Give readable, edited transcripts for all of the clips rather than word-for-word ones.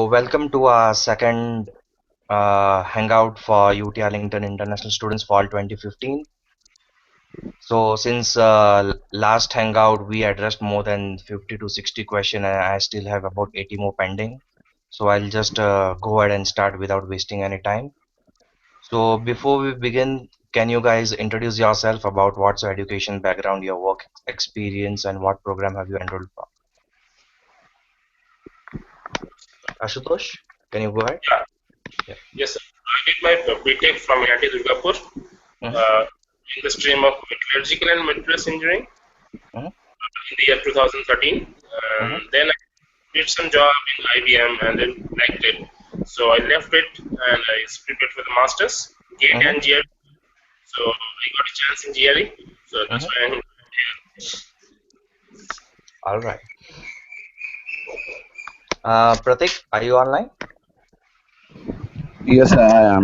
Welcome to our second hangout for UT Arlington International Students Fall 2015. So, since last hangout, we addressed more than 50 to 60 questions, and I still have about 80 more pending. So, I'll just go ahead and start without wasting any time. So, before we begin, can you guys introduce yourself about what's your education background, your work experience, and what program have you enrolled for? Ashutosh, can you go ahead? Yeah. Yeah. Yes, sir. I did my BTech from IIT Durgapur Mhm, in the stream of metallurgical and materials engineering mhm, in the year 2013. mhm, Then I did some job in IBM and then liked it. So I left it and I prepared for the masters, GATE mhm, and GRE. So I got a chance in GRE. So that's mhm. why I'm here. All right. Pratik, are you online? Yes, I am.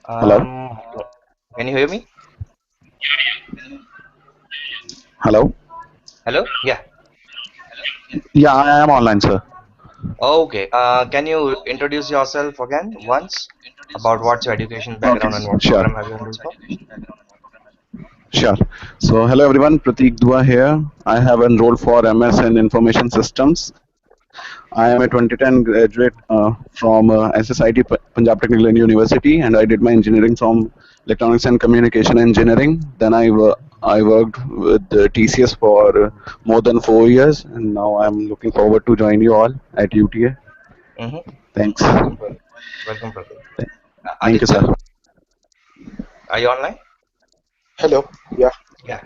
Hello? Can you hear me? Hello? Hello? Yeah. Yeah, I am online, sir. Okay. Can you introduce yourself again once about what's your education Okay, background and what sure, program have you enrolled for? sure. So, hello everyone, Pratik Dua here. I have enrolled for MS in Information Systems. I am a 2010 graduate from SSIT Punjab Technical University, and I did my engineering from Electronics and Communication Engineering. Then I worked with TCS for more than 4 years, and now I'm looking forward to join you all at UTA. Mm-hmm. Thanks. Welcome, Pratik. Welcome, Pratik. Thank you, sir. Aditya, are you online? Hello. Yeah. Yeah.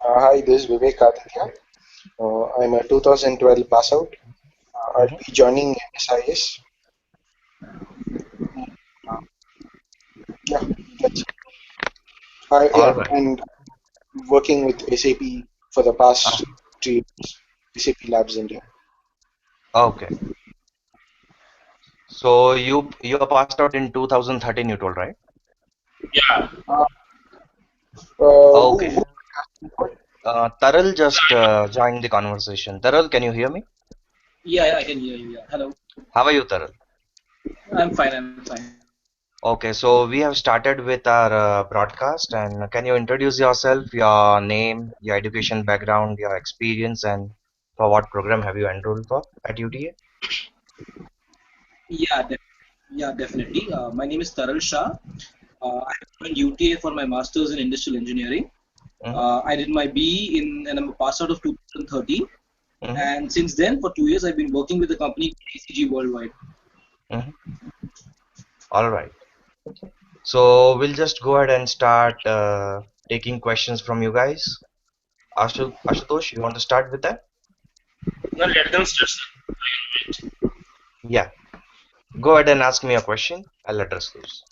Hi, this is Vivek Aditya. I'm a 2012 pass out. I'll Mm-hmm. be joining SIS. Yeah, that's All right. and working with SAP for the Uh, past 3 years. SAP Labs India. okay. So you passed out in 2013, you told, right? Yeah. Uh, who Okay. what? Taral just joined the conversation. Taral, can you hear me? Yeah, I can hear you. Yeah. Hello. How are you, Taral? I'm fine. I'm fine. Okay, so we have started with our broadcast, and can you introduce yourself, your name, your education background, your experience, and for what program have you enrolled for at UTA? Yeah, yeah, definitely. My name is Taral Shah. I joined UTA for my master's in industrial engineering. Mm-hmm, I did my BE and I'm a pass out of 2013. mm-hmm, And since then, for 2 years, I've been working with the company ACG Worldwide. mm-hmm. All right. So we'll just go ahead and start taking questions from you guys. Ashutosh, you want to start with that? Now let them start, sir. I will wait. Yeah. Go ahead and ask me a question. I'll address those.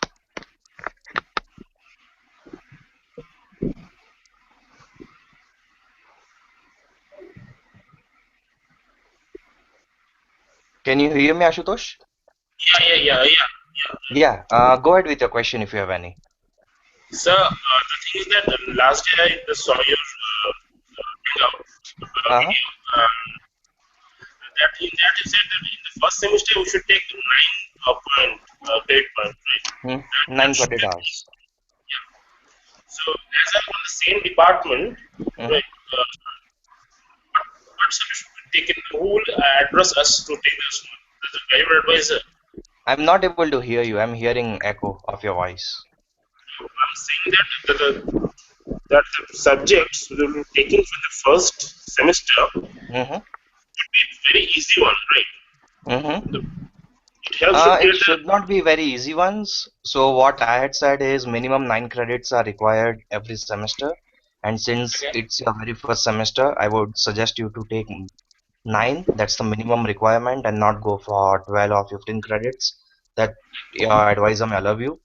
Can you hear me, Ashutosh? Yeah. Yeah. Go ahead with your question if you have any. Sir, the thing is that last day I just saw your hangout Uh-huh. video. That in that you said that in the first semester we should take 9 grade point, right? Hmm. That Nine should credit be hours. yeah. So as I'm on the same department, Mm-hmm. right? What sir should be taken? Who will address us to take this? The driver advisor. I'm not able to hear you. I'm hearing echo of your voice. I'm saying that the subjects we will be taking for the first semester would Mm-hmm. be very easy one, right? Mm-hmm. It helps to It clear the. should not be very easy ones. So what I had said is minimum 9 credits are required every semester. And since Okay. it's your very first semester, I would suggest you to take nine. That's the minimum requirement and not go for 12 or 15 credits that your advisor may allow you.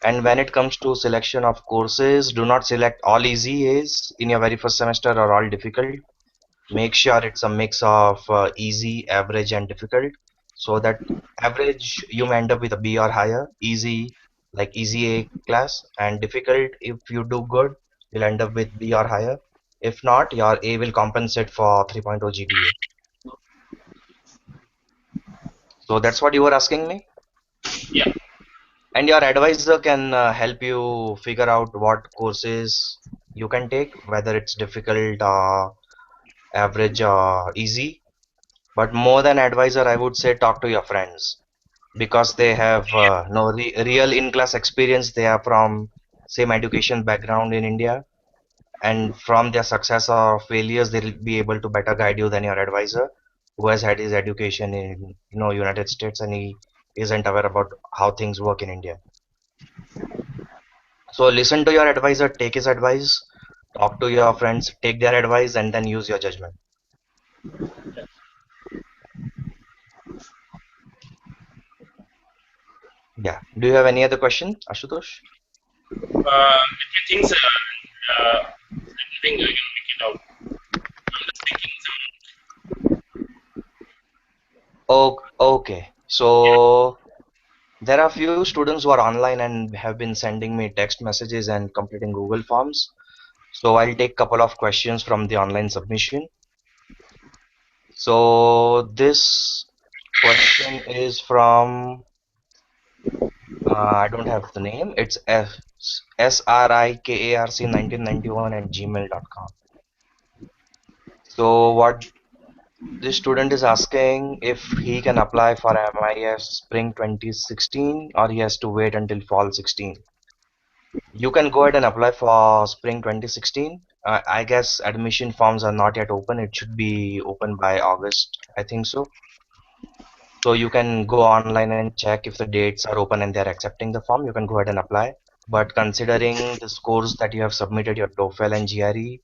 And when it comes to selection of courses, do not select all easy A's in your very first semester or all difficult. Make sure it's a mix of easy, average, and difficult, so that average you may end up with a B or higher, easy like easy A class, and difficult if you do good, you'll end up with B or higher. If not, your A will compensate for 3.0 GPA. So that's what you were asking me? Yeah. And your advisor can help you figure out what courses you can take, whether it's difficult, average, or easy. But more than advisor, I would say talk to your friends because they have no real in-class experience. They are from same education background in India, and from their success or failures, they'll be able to better guide you than your advisor, who has had his education in United States and he isn't aware about how things work in India. So listen to your advisor, take his advice, talk to your friends, take their advice, and then use your judgment. Yeah. Do you have any other question, Ashutosh? Let me think, sir. Let me think. I can make it out. I'm just thinking some. Oh, okay. Yeah. So there are few students who are online and have been sending me text messages and completing Google Forms. So I'll take couple of questions from the online submission. So this question is from I don't have the name. It's SRIKARC 1991 at gmail.com. So what this student is asking if he can apply for MIS Spring 2016 or he has to wait until fall 16. You can go ahead and apply for Spring 2016. I guess admission forms are not yet open. It should be open by August, I think so. So you can go online and check if the dates are open and they're accepting the form. You can go ahead and apply. But considering the scores that you have submitted, your TOEFL and GRE,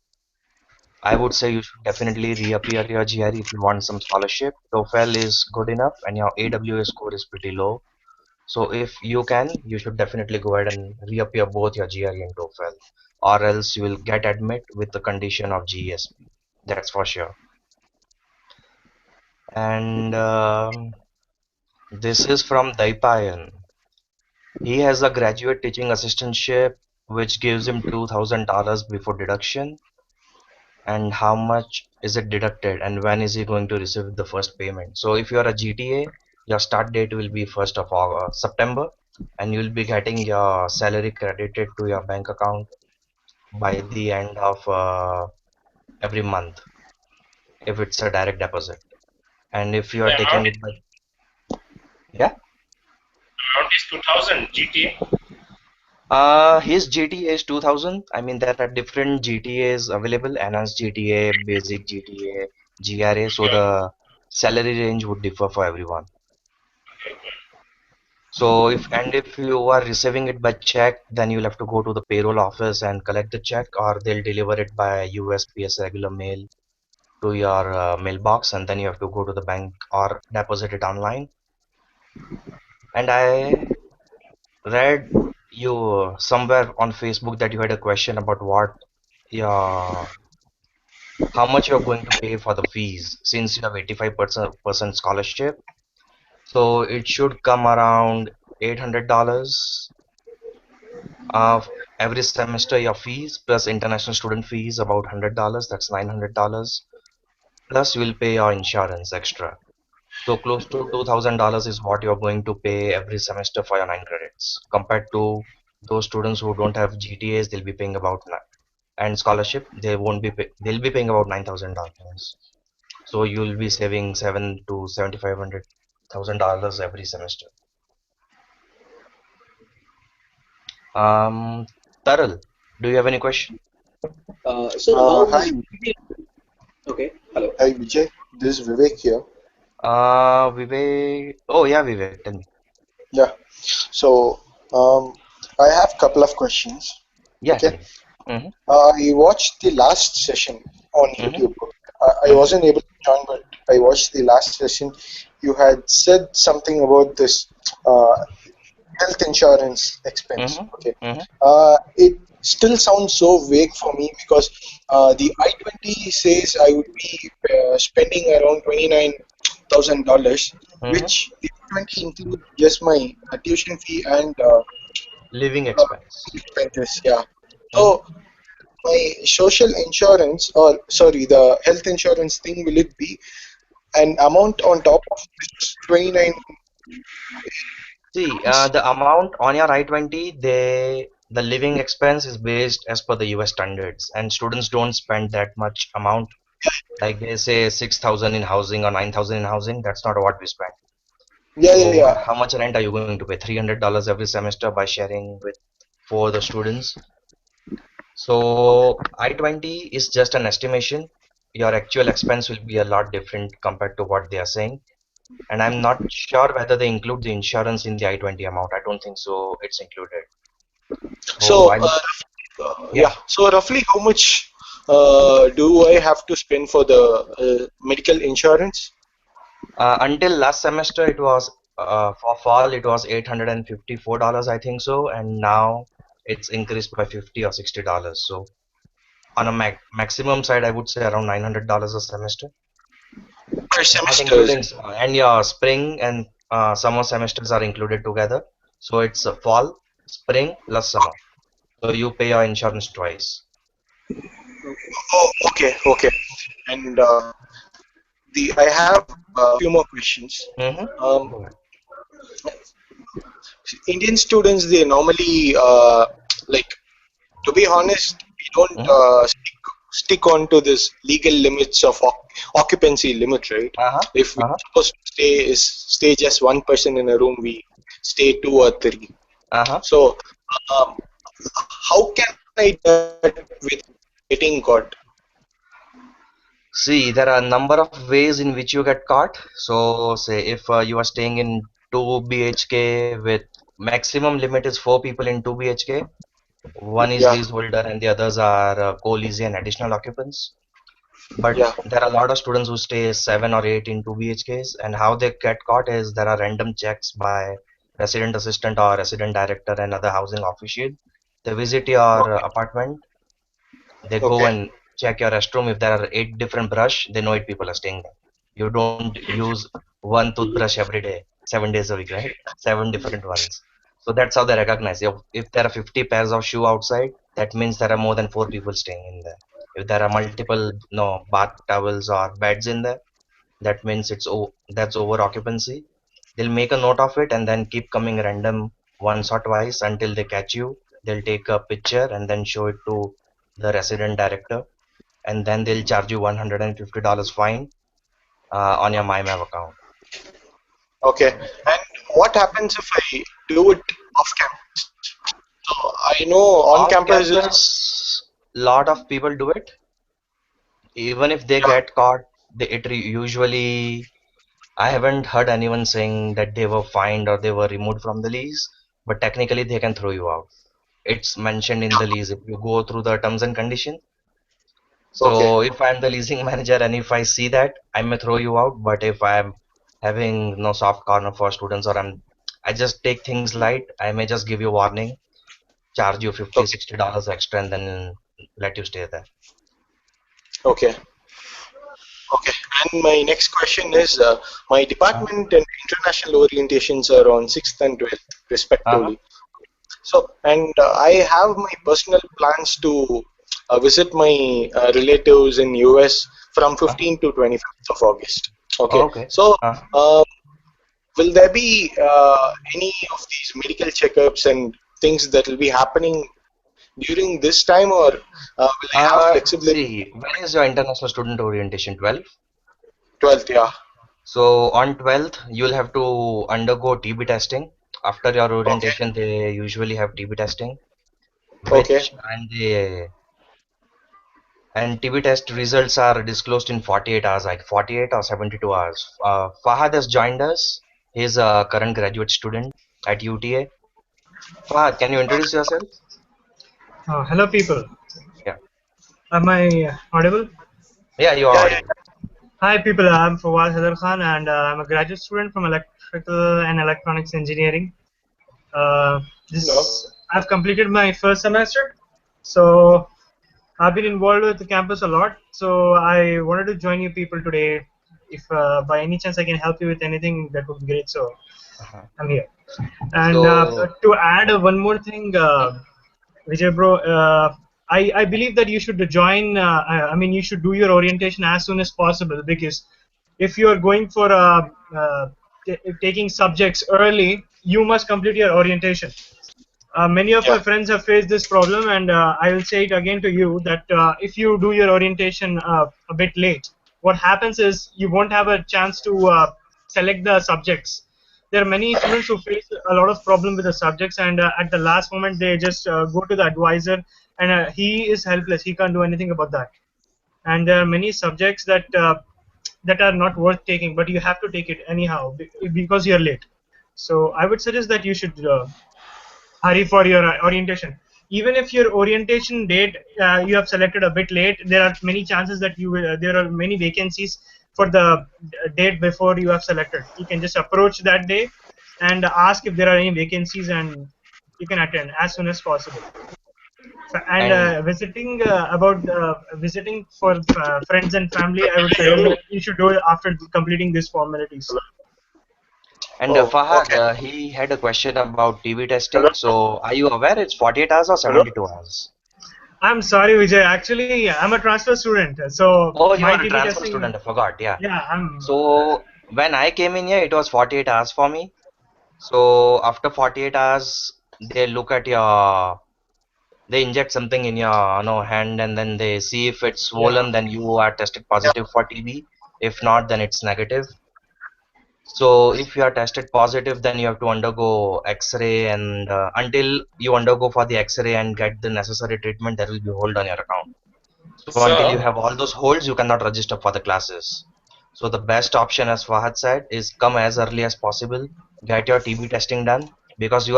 I would say you should definitely reappear your GRE if you want some scholarship. TOEFL is good enough and your AWS score is pretty low. So if you can, you should definitely go ahead and reappear both your GRE and TOEFL, or else you will get admit with the condition of GESP. That's for sure. And this is from Daipayan. He has a graduate teaching assistantship which gives him $2,000 before deduction. And how much is it deducted and when is he going to receive the first payment? So if you are a GTA, your start date will be 1st of September, and you'll be getting your salary credited to your bank account by the end of every month if it's a direct deposit. And if you The are taking amount, it by, yeah, amount is 2000 GTA. his GTA is 2000. I mean, there are different GTAs available, enhanced GTA, basic GTA, GRA, so Okay. the salary range would differ for everyone. Okay. Okay. So if you are receiving it by check, then you'll have to go to the payroll office and collect the check, or they'll deliver it by USPS regular mail to your mailbox, and then you have to go to the bank or deposit it online. And I read you somewhere on Facebook that you had a question about your how much you're going to pay for the fees since you have 85% scholarship. So it should come around $800 uh, every semester. Your fees plus international student fees about $100. That's $900. Plus you will pay your insurance extra. So close to $2,000 is what you're going to pay every semester for your 9 credits. Compared to those students who don't have GTAs, they'll be paying about and scholarship, they won't be they'll be paying about $9,000. So you'll be saving seven to $7,500 every semester. Taral, do you have any question? Sir, how Hi, is okay? Hello. hi Vijay. This is Vivek here. Vivek. Oh yeah, Vivek, tell me. Yeah. So, I have couple of questions. Yeah, Okay. tell me. Mm-hmm, I watched the last session on mm-hmm, YouTube. I mm-hmm, wasn't able to join, but I watched the last session. You had said something about this uh, health insurance expense. mm-hmm, Okay. mm-hmm, It still sounds so vague for me because the I-20 says I would be spending around $29,000, mm-hmm. which the I-20 includes just my tuition fee and Living expense. expenses. Yeah. Mm-hmm, So my social insurance, or sorry, the health insurance thing, will it be an amount on top of this 29? See, the amount on your I-20, the living expense is based as per the US standards, and students don't spend that much amount. Like they say 6,000 in housing or 9,000 in housing. That's not what we spend. Yeah, yeah, So, yeah. how much rent are you going to pay? $300 every semester by sharing with for the students. So, I-20 is just an estimation. Your actual expense will be a lot different compared to what they are saying. And I'm not sure whether they include the insurance in the I-20 amount. I don't think so. It's included. So So, I would, yeah. yeah. So, roughly, how much do I have to spend for the medical insurance? Until last semester, it was for fall, it was $854, I think so, and now it's increased by 50 or $60. So on a maximum side, I would say around $900 a semester, Per not semester? including and your spring and summer semesters are included together. So it's fall, spring plus summer. So you pay your insurance twice. Oh, okay, okay. And the I have a few more questions. Mm-hmm. Um, Go ahead. Indian students, they normally like, to be honest, we don't Mm-hmm. stick on to this legal limits of occupancy limit, right? Uh-huh. If we're Uh-huh. supposed to stay just one person in a room, we stay two or three. Uh-huh. So, um, how can I do that without getting caught? See, there are a number of ways in which you get caught. So, say if you are staying in 2 BHK with maximum limit is 4 people in 2 BHK, one is Yeah, leaseholder and the others are co-leasing and additional occupants. But yeah. there are a lot of students who stay 7 or 8 in 2 BHKs, and how they get caught is there are random checks by resident assistant or resident director and other housing official. They visit your Okay, apartment, they go okay, and check your restroom. If there are 8 different brush, they know 8 people are staying there. You don't use one toothbrush every day, 7 days a week, right? 7 different ones. So that's how they recognize. If there are 50 pairs of shoe outside, that means there are more than 4 people staying in there. If there are multiple no bath towels or beds in there, that means that's over occupancy. They'll make a note of it and then keep coming random once or twice until they catch you. They'll take a picture and then show it to the resident director, and then they'll charge you $150 fine on your MyMav account. okay. And what happens if I do it off campus? So I know on Off campus is, campus, lot of people do it. Even if they yeah, get caught, usually I haven't heard anyone saying that they were fined or they were removed from the lease, but technically they can throw you out. It's mentioned in the lease if you go through the terms and conditions. okay, So if I'm the leasing manager and if I see that, I may throw you out. But if I'm having no soft corner for students or I just take things light, I may just give you warning, charge you 50, okay, $60 extra and then let you stay there. okay. Okay, and my next question is, my Uh, department and international orientations are on 6th and 12th, uh-huh, respectively. So, and I have my personal plans to visit my relatives in US from uh-huh. 15th to 25th of August. Okay, Okay. so Uh, um, will there be any of these medical checkups and things that will be happening during this time, or will I have flexibility? see, when is your international student orientation? 12? 12th, yeah. So on 12th, you'll have to undergo TB testing. After your Okay, orientation, they usually have TB testing, okay, which and TB test results are disclosed in 48 hours, like 48 or 72 hours. Fahad has joined us. He's a current graduate student at UTA. Fahad, can you introduce yourself? Hello, people. Yeah. Am I audible? Yeah, you are yeah, audible. yeah. Hi, people. I'm Fawad Hadar Khan, and I'm a graduate student from Electrical and Electronics Engineering. Uh, Hello. this I've completed my first semester, so I've been involved with the campus a lot. So I wanted to join you people today. If by any chance I can help you with anything, that would be great. So Uh-huh. I'm here. And So, to add one more thing, hmm? Vijay bro, I believe that you should join. I mean, you should do your orientation as soon as possible, because if you are going for taking subjects early, you must complete your orientation. Many of Yeah. my friends have faced this problem, and I will say it again to you that if you do your orientation a bit late, what happens is you won't have a chance to select the subjects. There are many students who face a lot of problem with the subjects, and at the last moment they just go to the advisor, and he is helpless. He can't do anything about that. And there are many subjects that are not worth taking, but you have to take it anyhow because you're late. So I would suggest that you should hurry for your orientation. Even if your orientation date you have selected a bit late, there are many chances that you will, there are many vacancies for the date before you have selected. You can just approach that day and ask if there are any vacancies, and you can attend as soon as possible. And And visiting about visiting for friends and family, I would Can you suggest hear me? that you should do it after completing these formalities. Oh, Fahad, okay. he had a question about TB Hello? testing. So are you aware it's 48 hours or Hello? 72 hours? I'm sorry, Vijay. Actually, I'm a transfer student, so Oh, you my are a TB transfer testing. student. I forgot. Yeah. Yeah, I'm. So when I came in here, it was 48 hours for me. So after 48 hours, they look at your, they inject something in your, hand, and then they see if it's Yeah. swollen, then you are tested positive for TB. If not, then it's negative. So if you are tested positive, then you have to undergo X-ray, and until you undergo for the X-ray and get the necessary treatment, there will be hold on your account. So until you Sir, have all those holds, you cannot register for the classes. So the best option, as Fahad said, is come as early as possible, get your TB testing done, because you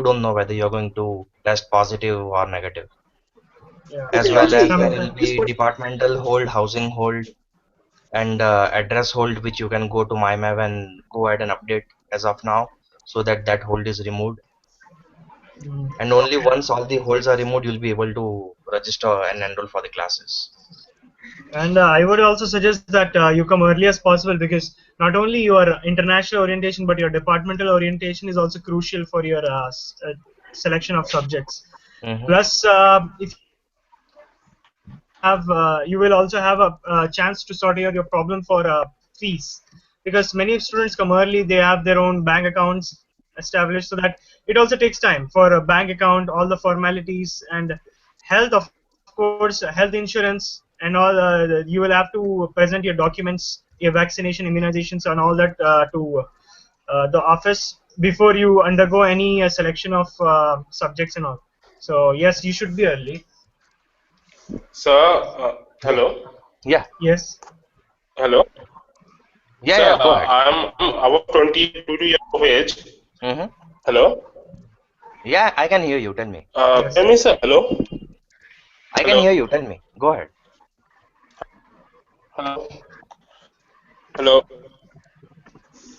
don't know whether you're going to test positive or negative. Yeah. As Okay, well Vijay, as Some. there will this be point. departmental hold, housing hold, and address hold, which you can go to MyMav and go ahead and update as of now, so that that hold is removed. Mm. And only once all the holds are removed, you'll be able to register and enroll for the classes. And I would also suggest that you come early as possible, because not only your international orientation but your departmental orientation is also crucial for your selection of subjects. Hmm. Plus, if you have, you will also have a chance to sort out your problem for fees, because many students come early. They have their own bank accounts established, so that it also takes time for a bank account, all the formalities, and health, of course, health insurance and all. You will have to present your documents, your vaccination, immunizations, and all that to the office before you undergo any selection of subjects and all. So yes, you should be early. sir, hello? Yeah, Yes. Hello? yeah, Sir, yeah. Go ahead. I'm about 22 years of age. Hmm. Hello? Yeah, I can hear you. Tell me. Yes. Tell me, sir, hello? I can Hello? hear you. Tell me. Go ahead. Hello? Hello?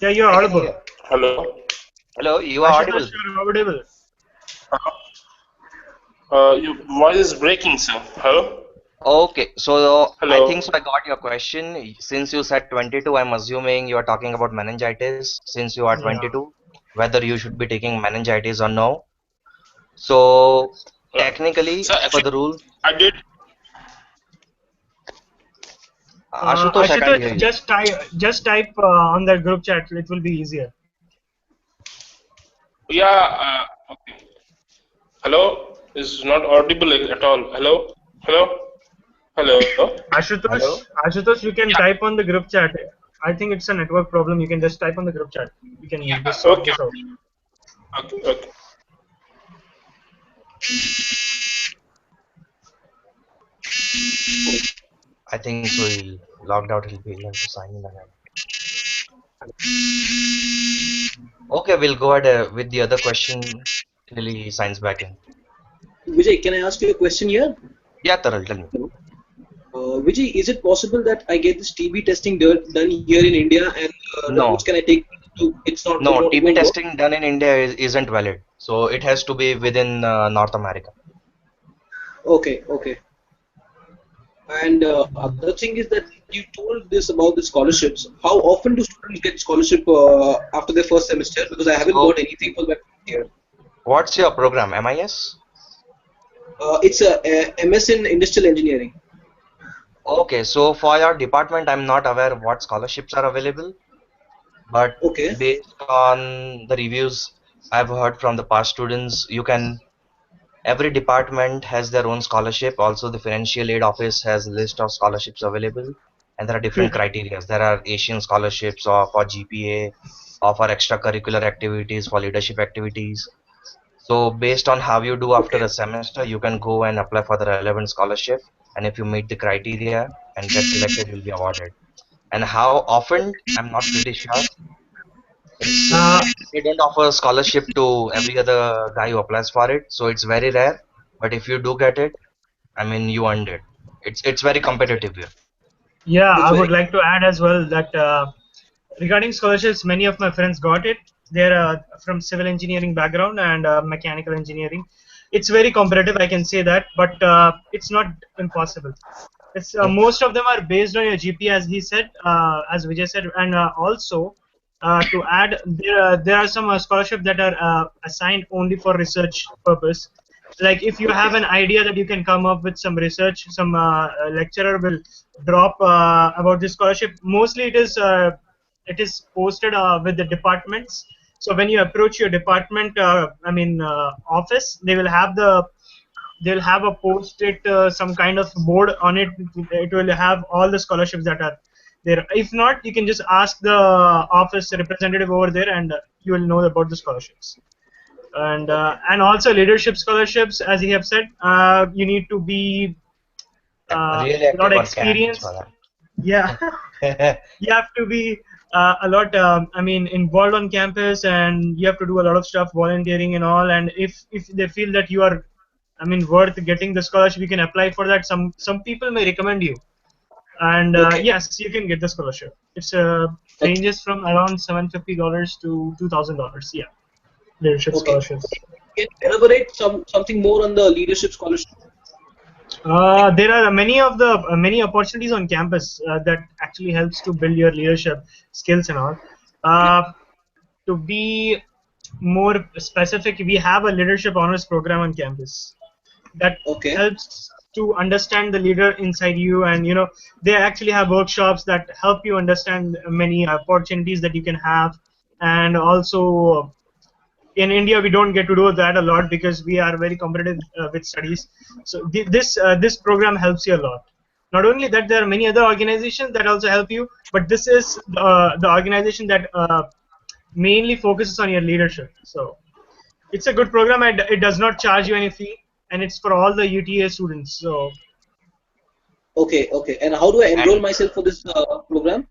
Yeah, you're I can audible. hear. Hello? Hello, you are Ashutosh, audible. you're audible. Your voice is breaking, sir. Hello? Okay, so I think Hello? so. I got your question. Since you said 22, I'm assuming you are talking about meningitis. Since you are Yeah. 22, whether you should be taking meningitis or no. So Uh, technically, sir, as per actually, the rule, I did. Ashutosh, I can't hear Ashutosh, you. just type on the group chat. It will be easier. Yeah, okay. Hello? Is not audible at all. Hello? Hello? Hello? Hello? Ashutosh, you can Yeah, type on the group chat. I think it's a network problem. You can just type on the group chat. We can yeah, just sort okay, this out. okay, okay. I think so. He'll logged out. He'll have to sign in again. Okay, we'll go ahead with the other question till he signs back in. Vijay, can I ask you a question here? Yeah, Taral, tell me. Hello. Vijay, is it possible that I get this TB testing done here in India, and the routes No, can I take to? It's not. no, It TB won't work. testing done in India isn't valid. So it has to be within North America. Okay, okay. And other thing is that you told this about the scholarships. How often do students get scholarship after their first semester? Because I haven't got So anything for that year. what's your program? MIS? It's a MS in Industrial Engineering. Okay, so for your department, I'm not aware of what scholarships are available, but Okay. based on the reviews I've heard from the past students, you can every department has their own scholarship. Also, the financial aid office has a list of scholarships available, and there are different criteria. There are Asian scholarships or for GPA or for extracurricular activities, for leadership activities. So based on how you do after Okay. a semester, you can go and apply for the relevant scholarship. And if you meet the criteria and get selected, you'll be awarded. And how often, I'm not pretty sure. It's Uh, they don't offer scholarship to every other guy who applies for it, so it's very rare. But if you do get it, I mean, you earned it. It's very competitive here. yeah, That's I would very like to add as well that regarding scholarships, many of my friends got it. They're from civil engineering background and mechanical engineering. It's very competitive, I can say that, but it's not impossible. It's Mm. most of them are based on your GPA, as he said, as Vijay said, and also to add, there are some scholarships that are assigned only for research purpose. Like if you have an idea that you can come up with some research, some lecturer will drop about this scholarship. Mostly it is posted with the departments. So when you approach your department, office, they'll have a post-it some kind of board on it. It will have all the scholarships that are there. If not, you can just ask the office representative over there, and you will know about the scholarships. okay. And also leadership scholarships, as you have said, you need to be Really a lot active of on campus experience. for Yeah. that. You have to be a lot involved on campus, and you have to do a lot of stuff, volunteering and all. And if they feel that you are worth getting the scholarship, you can apply for that. Some people may recommend you, and Okay. yes, you can get the scholarship. It's Okay. ranges from around $750 to $2,000. Yeah, leadership Okay. scholarships. Can you elaborate something more on the leadership scholarship? Like, There are many opportunities on campus that actually helps to build your leadership skills and all. Uh, to be more specific, we have a leadership honors program on campus that okay. helps to understand the leader inside you, and they actually have workshops that help you understand many opportunities that you can have. And also in India, we don't get to do that a lot because we are very competitive with studies. So this program helps you a lot. Not only that, there are many other organizations that also help you, but this is the organization that mainly focuses on your leadership. So it's a good program, and it does not charge you any fee, and it's for all the UTA students. So Okay. Okay. And how do I enroll And myself for this program?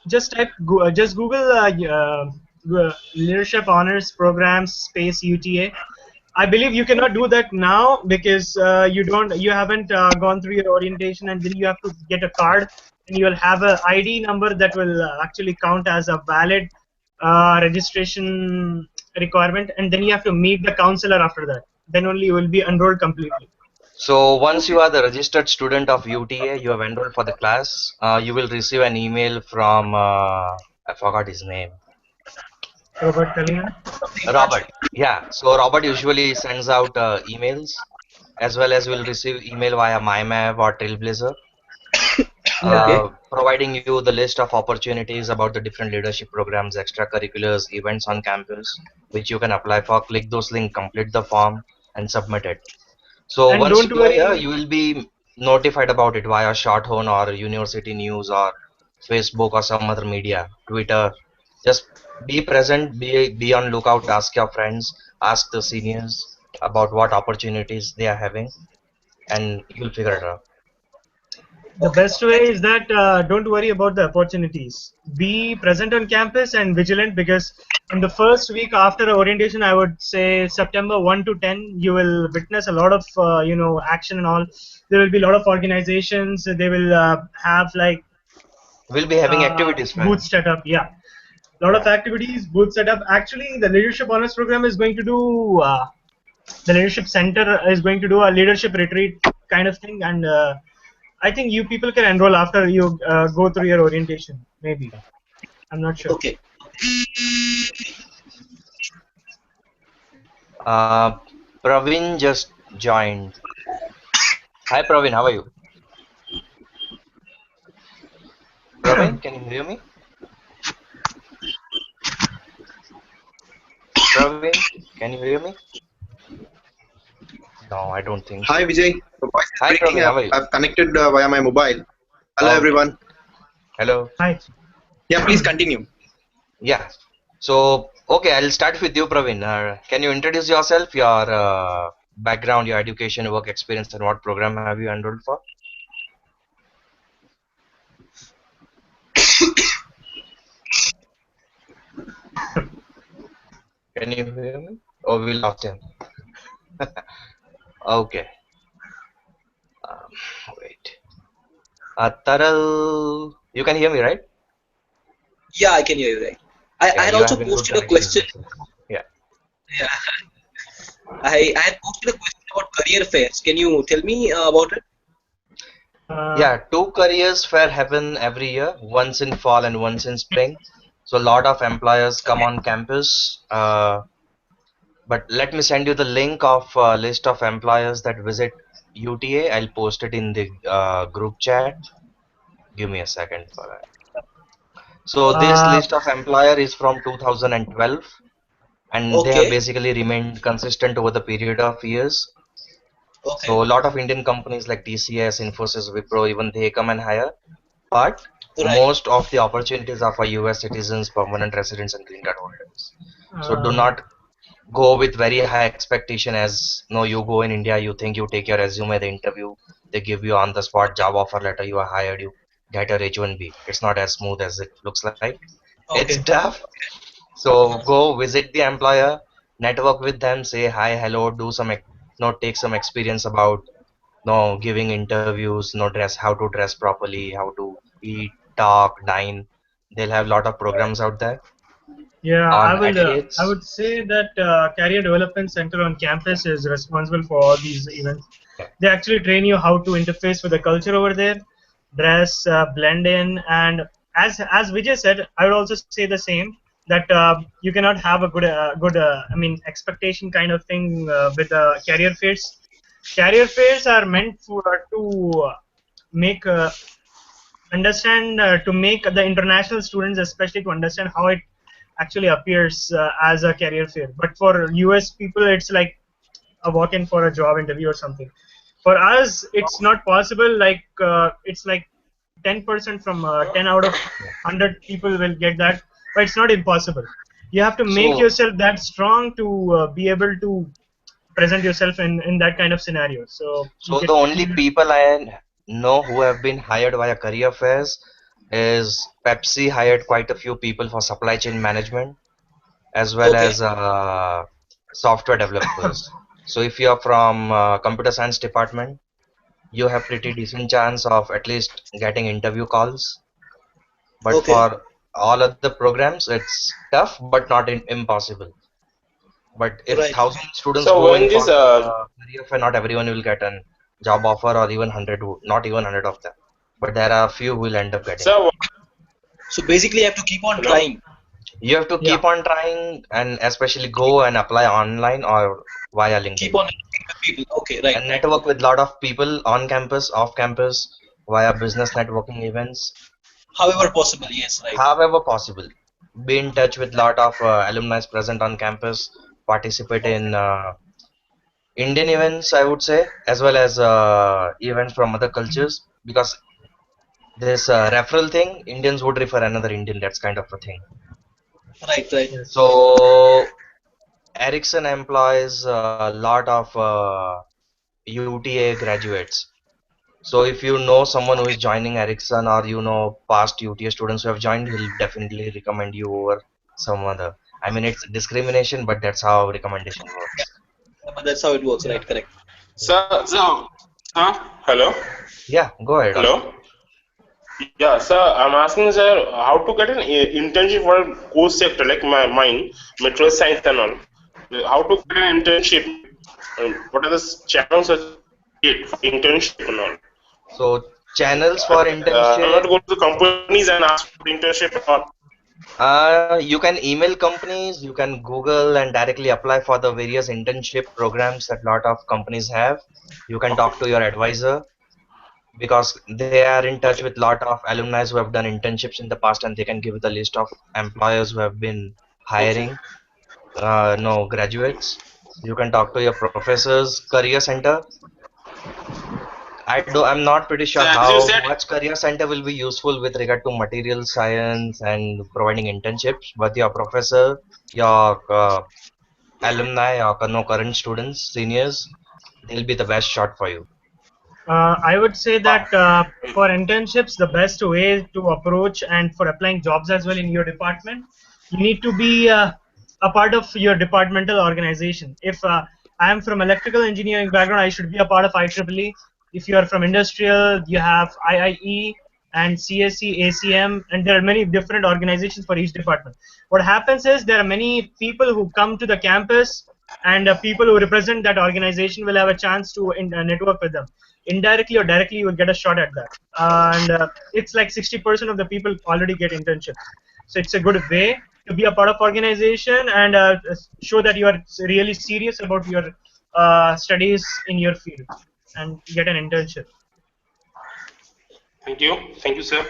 just Google leadership honors programs space UTA. I believe you cannot do that now because you haven't gone through your orientation, and then you have to get a card, and you will have a ID number that will actually count as a valid registration requirement, and then you have to meet the counselor after that. Then only you will be enrolled completely. so once you Okay. are the registered student of UTA, you have enrolled for the class, you will receive an email from I forgot his name. Robert Kalina. Robert. Yeah, so Robert usually sends out emails as well as will receive email via MyMap or Trailblazer, Yeah. Okay. providing you the list of opportunities about the different leadership programs, extracurriculars, events on campus, which you can apply for. Click those links, complete the form, and submit it. So And once don't you are here, worry. you will be notified about it via Shorthorn or University News or Facebook or some other media, Twitter. Just be present, be on lookout, ask your friends, ask the seniors about what opportunities they are having, and you'll figure it out. The Okay. best way is that don't worry about the opportunities. Be present on campus and vigilant, because in the first week after orientation, I would say September 1 to 10, you will witness a lot of action and all. There will be a lot of organizations. They will have like We'll be having activities, booth friend. setup. Yeah, a lot of Yeah. activities, booth setup. Actually, the leadership honors program is going to do. The leadership center is going to do a leadership retreat kind of thing, and I think you people can enroll after you go through your orientation. Maybe, I'm not sure. Okay. Uh, Praveen just joined. Hi Praveen, how are you? Praveen, can you hear me? Praveen, can you hear me? No, I don't think Hi so. Vijay, the voice is Hi breaking Praveen, up. how are you? I've connected via my mobile. Hello Okay. everyone. Hello. Hi. Yeah, please continue. Yeah. So, okay, I'll start with you, Praveen. Can you introduce yourself, your background, your education, work experience, and what program have you enrolled for? Can you hear me? Oh, we lost him. Okay. Um, wait. Taral, you can hear me, right? Yeah, I can hear you right. I Yeah, had you are also having good posted a connection. question. Yeah. Yeah, I had posted a question about career fairs. Can you tell me about it? Uh, Yeah, two careers fair happen every year, once in fall and once in spring. So a lot of employers come Okay. on campus. But let me send you the link of a list of employers that visit UTA. I'll post it in the group chat. Give me a second for that. So this uh, list of employer is from 2012, and they have Okay. basically remained consistent over the period of years. Okay. So a lot of Indian companies like TCS, Infosys, Wipro, even they come and hire. But Right. most of the opportunities are for US citizens, permanent residents, and green card holders. So do uh, not go with very high expectation. As no, you go in India, you think you take your resume, the interview, they give you on the spot job offer letter, you are hired, you get your H1B. It's not as smooth as it looks like. It's Okay. tough. So go visit the employer, network with them, say hi, hello, do some, no, take some experience about no giving interviews, no dress, how to dress properly, how to eat, talk, dine. They'll have a lot of programs out there yeah, on I affiliates. would say that Career Development Center on campus is responsible for all these events. Yeah. They actually train you how to interface with the culture over there, dress, blend in, and as Vijay said, I would also say the same that you cannot have a I mean, expectation kind of thing with career fairs. Career fairs are meant for to make understand to make the international students especially to understand how it actually appears as a career fair, but for US people it's like a walk-in for a job interview or something. For us it's not possible, like it's like 10% from 10 out of 100 people will get that, but it's not impossible. You have to make So yourself that strong to be able to present yourself in that kind of scenario, so you So get the only people I know who have been hired via career fairs is Pepsi hired quite a few people for supply chain management as well Okay. as software developers. So if you're from computer science department, you have pretty decent chance of at least getting interview calls. But Okay. for all other programs, it's tough but not impossible. But if Right. thousand students So go in when for this career fair, not everyone will get a job offer, or even hundred, not even 100 of them. But there are a few who will end up getting it. so So basically, you have to keep on hello. trying. You have to yeah. keep on trying and especially go and apply online or via Keep LinkedIn on interacting with people. Okay. Right. and Right. network Okay. with a lot of people on campus, off campus, via business networking events, However possible. Yes. Right. however possible. Be in touch with a lot of alumni present on campus, participate Okay. in Indian events, I would say, as well as events from other cultures, because this referral thing, Indians would refer another Indian. That's kind of a thing. Right. Right. Yes. So Ericsson employs a lot of UTA graduates. So if you know someone who is joining Ericsson or you know past UTA students who have joined, he'll definitely recommend you over some other. I mean, it's discrimination, but that's how recommendation Yeah. works. But that's how it works. Yeah. Right. Correct. Hello, Yeah, go ahead, Oscar. hello. Yeah, sir, I'm asking sir how to get an internship for a course sector like mine, material science and all. How to get an internship? What are the channels that create for internship and all? So channels for I'm not internship. going to the companies and ask for internship and all. You can email companies, you can Google and directly apply for the various internship programs that lot of companies have. You can Okay. talk to your advisor because they are in touch Okay. with lot of alumni who have done internships in the past and they can give you the list of employers who have been Okay. hiring no graduates. You can talk to your professors, career center. I'm not pretty So sure as you how said, much career center will be useful with regard to material science and providing internships, but your professor, your alumni, or no current students, seniors, they'll be the best shot for you. I would say wow. that for internships, the best way to approach and for applying jobs as well in your department, you need to be a part of your departmental organization. If I am from electrical engineering background, I should be a part of IEEE. If you are from industrial, you have IIE and CSC, ACM, and there are many different organizations for each department. What happens is there are many people who come to the campus, and people who represent that organization will have a chance to network with them indirectly or directly. You will get a shot at that, and it's like 60% of the people already get internships, so it's a good way to be a part of organization and show that you are really serious about your studies in your field and get an internship. Thank you. Thank you, sir.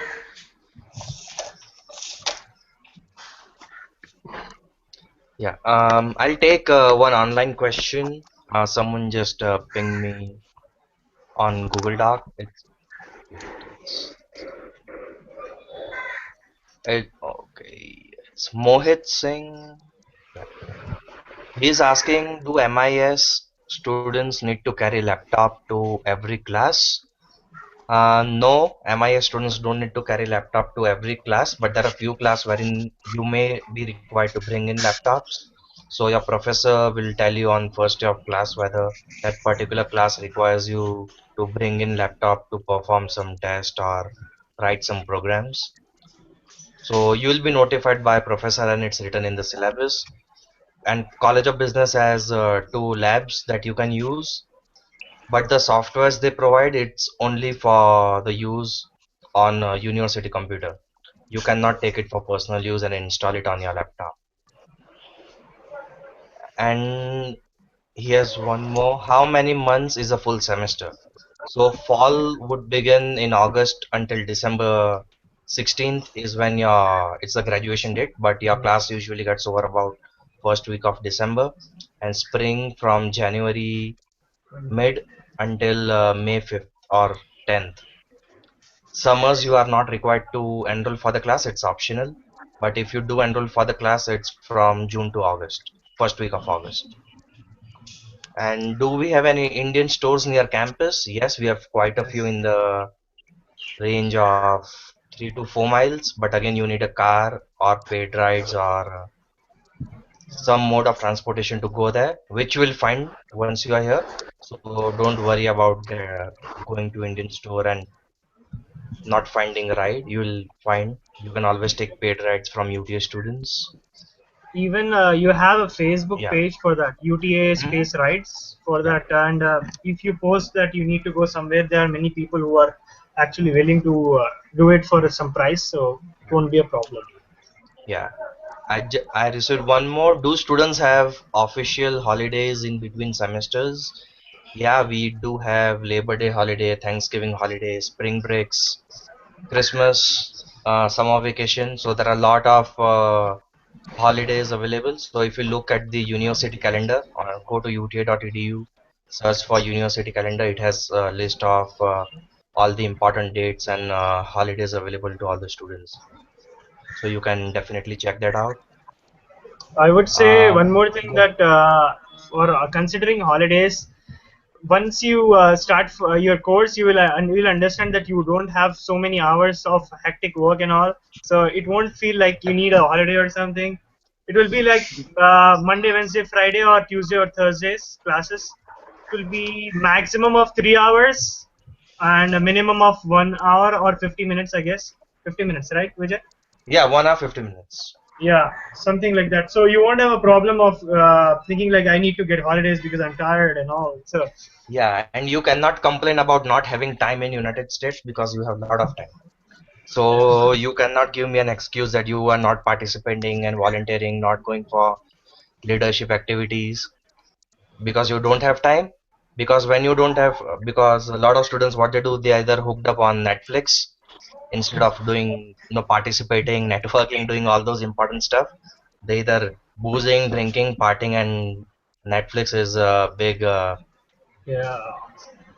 Yeah, I'll take one online question. Someone just pinged me on Google Doc. Okay. It's Mohit Singh. Yeah. He's asking, do MIS students need to carry laptop to every class? No, MIS students don't need to carry laptop to every class, but there are few class wherein you may be required to bring in laptops. So your professor will tell you on first day of class whether that particular class requires you to bring in laptop to perform some test or write some programs. So you will be notified by professor and it's written in the syllabus. And College of Business has two labs that you can use, but the softwares they provide it's only for the use on a university computer. You cannot take it for personal use and install it on your laptop. And here's one more. How many months is a full semester? So fall would begin in August until December 16th is when your it's the graduation date, but your class usually gets over about first week of December, and spring from January mid until May 5th or 10th. Summers you are not required to enroll for the class, it's optional. But if you do enroll for the class, it's from June to August, first week of August. And do we have any Indian stores near campus? Yes, we have quite a few in the range of 3 to 4 miles, but again, you need a car or paid rides or some mode of transportation to go there, which you will find once you are here. So don't worry about going to Indian store and not finding a ride. You will find you can always take paid rides from UTA students. Even you have a Facebook Yeah. page for that, UTA Hmm. space rights for Yeah. that, and if you post that you need to go somewhere, there are many people who are actually willing to do it for some price, so it won't be a problem. Yeah. I received one more. Do students have official holidays in between semesters? Yeah, we do have Labor Day holiday, Thanksgiving holiday, spring breaks, Christmas, summer vacation. So there are a lot of holidays available. So if you look at the university calendar or go to uta.edu, search for university calendar, it has a list of all the important dates and holidays available to all the students. So you can definitely check that out. I would say one more thing Yeah. that for considering holidays, once you start your course, you will understand that you don't have so many hours of hectic work and all, so it won't feel like you need a holiday or something. It will be like Monday, Wednesday, Friday, or Tuesday or Thursdays classes. It will be maximum of 3 hours and a minimum of 1 hour or 50 minutes, I guess. 50 minutes, right, Vijay? Yeah, 1 hour 50 minutes. Yeah, something like that. So you won't have a problem of thinking like I need to get holidays because I'm tired and all. So Yeah, and you cannot complain about not having time in United States because you have a lot of time. So you cannot give me an excuse that you are not participating and volunteering, not going for leadership activities because you don't have time. Because when you don't have, because a lot of students, what they do, they either hooked up on Netflix instead of doing, participating, networking, doing all those important stuff. They either boozing, drinking, partying, and Netflix is a big, Yeah.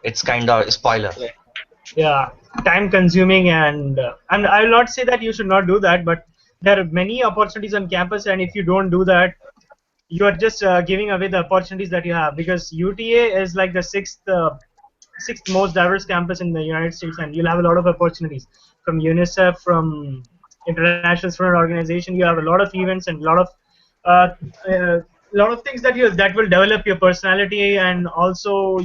it's kind of spoiler. Yeah, time consuming, and I will not say that you should not do that, but there are many opportunities on campus, and if you don't do that, you are just giving away the opportunities that you have, because UTA is like the sixth most diverse campus in the United States, and you'll have a lot of opportunities from UNICEF, from International Student Organization. You have a lot of events and uh, lot of things that will develop your personality, and also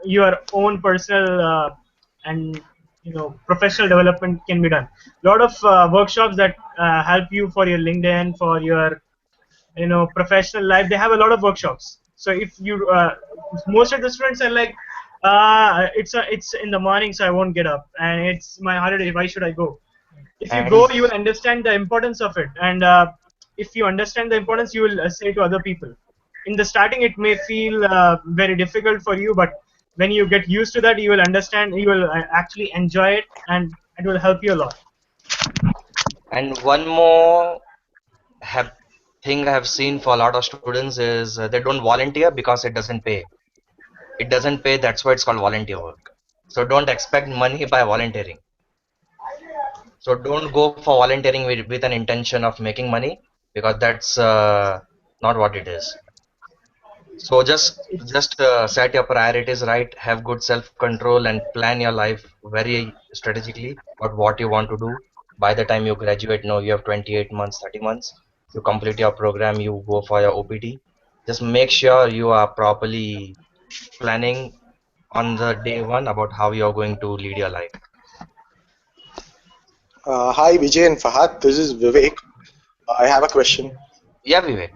your own personal and professional development can be done. A lot of workshops that help you for your LinkedIn, for your professional life. They have a lot of workshops. So if you most of the students are like, it's in the morning, so I won't get up, and it's my holiday, why should I go? If you go, And you will understand the importance of it, and if you understand the importance, you will say to other people. In the starting it may feel very difficult for you, but when you get used to that, you will understand, you will actually enjoy it, and it will help you a lot. one more have thing I have seen for a lot of students is they don't volunteer because it doesn't pay. It doesn't pay, that's why it's called volunteer work. So don't expect money by volunteering. So don't go for volunteering with an intention of making money, because that's not what it is. So It's just set your priorities right, have good self-control, and plan your life very strategically about what you want to do. By the time you graduate, no, you have 28 months, 30 months. You complete your program, you go for your OPT. Just make sure you are properly planning on the day one about how you're going to lead your life. Hi, Vijay and Fahad. This is Vivek. I have a question. Yeah, Vivek.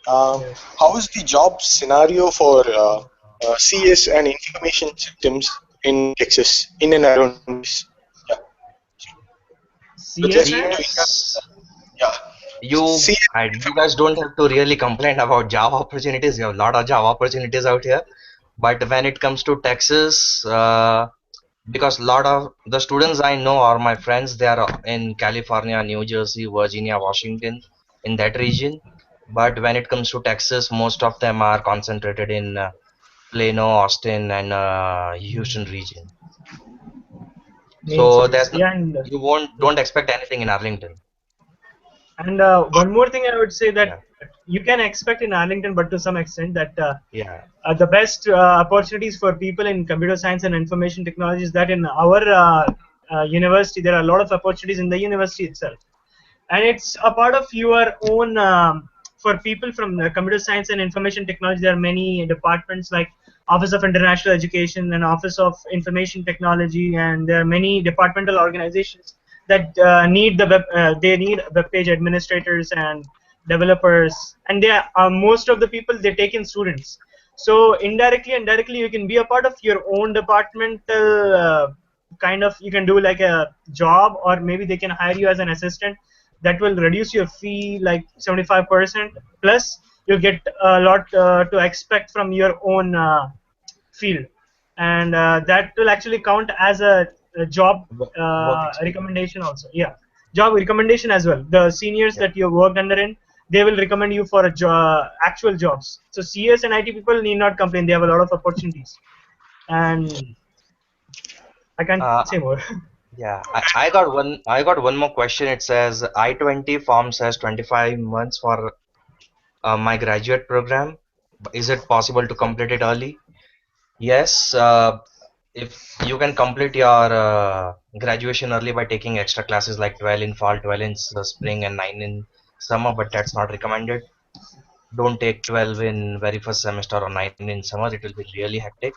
Um, yes. how is the job scenario for CS and information systems in Texas, in and around Texas? Yeah. Would CS like and to, CS, yeah. you CS, you guys don't have to really complain about Java opportunities. You have a lot of Java opportunities out here. But when it comes to Texas, because a lot of the students I know are my friends, they are in California, New Jersey, Virginia, Washington, in that region. But when it comes to Texas, most of them are concentrated in Plano, Austin, and Houston region. main So cities. there's no, Yeah, and you won't don't expect anything in Arlington. one more thing I would say that Yeah, you can expect in Arlington, but to some extent, that yeah, the best opportunities for people in computer science and information technology is that in our university, there are a lot of opportunities in the university itself, and it's a part of your own. For people from computer science and information technology, there are many departments like Office of International Education and Office of Information Technology, and there are many departmental organizations that need they need web page administrators and developers, and they are most of the people, they take in students. So indirectly and directly, you can be a part of your own departmental kind of, you can do like a job, or maybe they can hire you as an assistant. That will reduce your fee like 75%, plus you get a lot to expect from your own field, and that will actually count as a job work experience. recommendation also. Yeah, job recommendation as well. The seniors Yeah. that you worked under in, they will recommend you for actual jobs. So CS and IT people need not complain, they have a lot of opportunities, and I can't Uh, say more. yeah, I got one more question. It says I-20 form says 25 months for my graduate program. Is it possible to complete it early? Yes, if you can complete your graduation early by taking extra classes like 12 in fall, 12 in spring, and 9 in summer, but that's not recommended. Don't take 12 in very first semester or 9 in summer. It will be really hectic.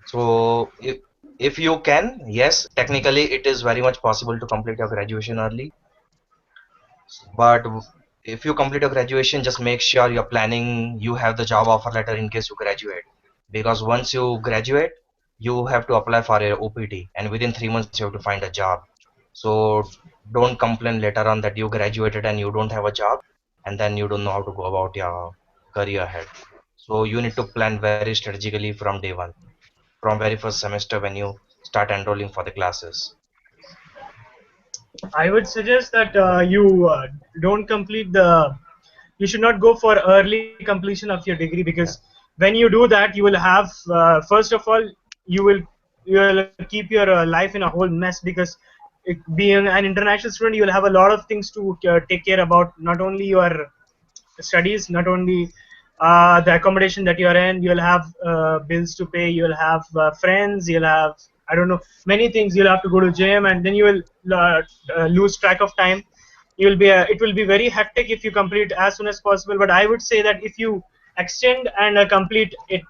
So if you can, yes, technically it is very much possible to complete your graduation early. But if you complete your graduation, just make sure you're planning, you have the job offer letter in case you graduate. Because once you graduate, you have to apply for a OPT, and within 3 months you have to find a job. So don't complain later on that you graduated and you don't have a job, and then you don't know how to go about your career ahead. So you need to plan very strategically from day one, from very first semester when you start enrolling for the classes. I would suggest that you don't complete the. You should not go for early completion of your degree, because Yeah, when you do that, you will have first of all you will keep your life in a whole mess, because being an international student, you will have a lot of things to take care about. Not only your studies, not only the accommodation that you're in, you'll have bills to pay, you'll have friends, you'll have, I don't know, many things. You'll have to go to gym, and then you will lose track of time. You'll be it will be very hectic if you complete as soon as possible. But I would say that if you extend and complete it,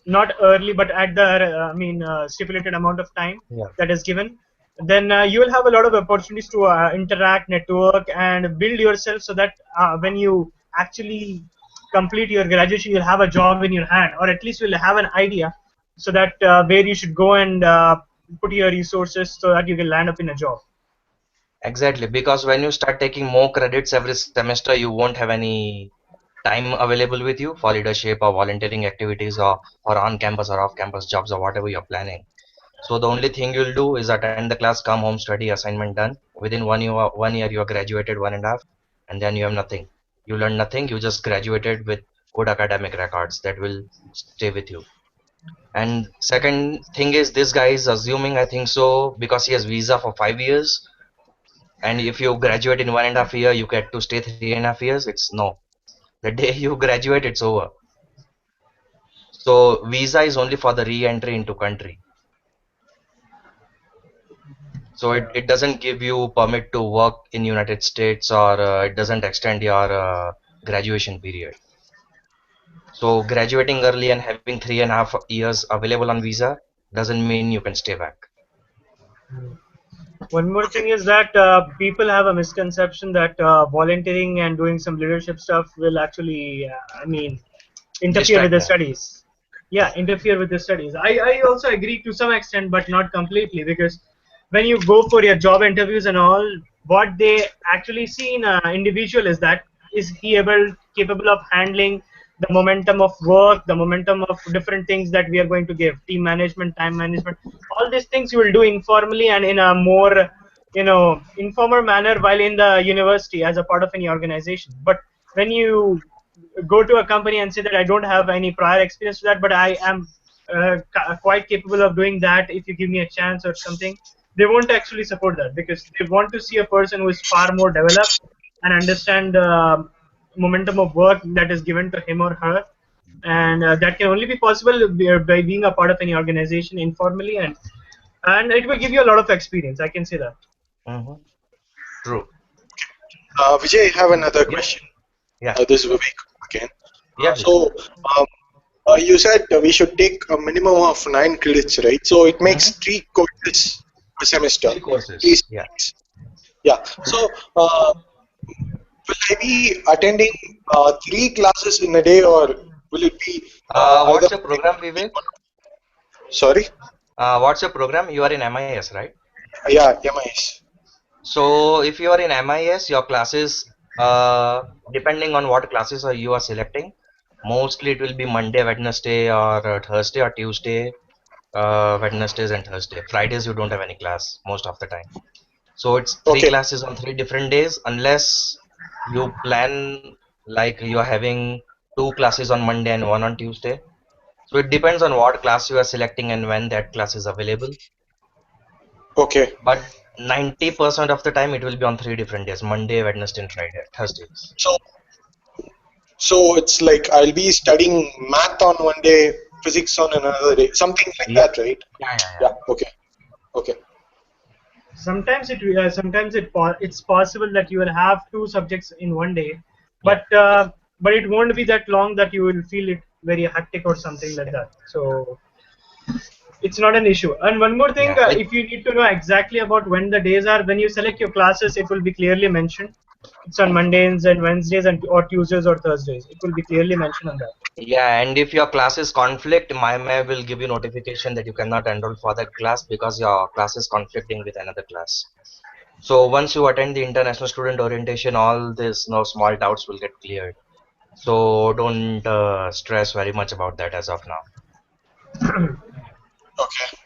not early but at the stipulated amount of time yeah, that is given, then you will have a lot of opportunities to interact, network, and build yourself, so that when you actually complete your graduation, you'll have a job in your hand, or at least you'll have an idea, so that where you should go and put your resources so that you can land up in a job. exactly. Because when you start taking more credits every semester, you won't have any time available with you for leadership or volunteering activities, or on campus or off campus jobs or whatever you're planning. So the only thing you'll do is attend the class, come home, study, assignment done. Within 1 year, you are graduated, 1.5, and then you have nothing. You learn nothing. You just graduated with good academic records that will stay with you. And second thing is, this guy is assuming, I think so, because he has visa for 5 years, and if you graduate in 1.5 year, you get to stay 3.5 years. It's no. The day you graduate, it's over. So visa is only for the re-entry into country. So Yeah. it doesn't give you permit to work in United States, or it doesn't extend your graduation period. So graduating early and having 3.5 years available on visa doesn't mean you can stay back. One more Okay. thing is that people have a misconception that volunteering and doing some leadership stuff will actually, interfere with Distract the them. studies. Yeah, interfere with the studies. I also agree to some extent, but not completely, because when you go for your job interviews and all, what they actually see in an individual is that is he capable of handling the momentum of work, the momentum of different things that we are going to give, team management, time management, all these things you will do informally and in a more informal manner while in the university as a part of any organization. But when you go to a company and say that I don't have any prior experience to that, but I am quite capable of doing that if you give me a chance or something, they won't actually support that, because they want to see a person who is far more developed and understand the momentum of work that is given to him or her. And that can only be possible by being a part of any organization informally, and it will give you a lot of experience. I can say that. Hmm. True. Vijay, I have another Yeah. question. Yeah. This is Vivek again. Yeah. So, um, you said we should take a minimum of 9 credits, right? So it makes Hmm. 3 courses a semester. Three courses. Please, Yeah. yeah. So, will I be attending 3 classes in a day, or will it be either? What's your program, Vivek? Sorry. What's your program? You are in MIS, right? Yeah, MIS. So if you are in MIS, your classes, depending on what classes are you are selecting, mostly it will be Monday, Wednesday, or Thursday or Tuesday, Wednesdays and Thursday. Fridays you don't have any class most of the time. So it's three Okay. classes on 3 different days, unless you plan like you are having 2 classes on Monday and one on Tuesday. So it depends on what class you are selecting and when that class is available. Okay. But 90% of the time it will be on 3 different days: Monday, Wednesday, and Friday, Thursdays. So, so it's like I'll be studying math on one day, physics on another day, something like Yeah, that, right? yeah, yeah, yeah. Yeah. Okay. Okay. Sometimes it's possible that you will have two subjects in one day, Yeah, but it won't be that long that you will feel it very hectic or something like yeah, that. So it's not an issue. And one more thing, yeah. if you need to know exactly about when the days are, when you select your classes, it will be clearly mentioned. it's on Mondays and Wednesdays and or Tuesdays or Thursdays. It will be clearly mentioned on that. Yeah, and if your class is conflict, my mail will give you notification that you cannot enroll for that class because your class is conflicting with another class. So once you attend the international student orientation, all this small doubts will get cleared. So don't stress very much about that as of now. Okay.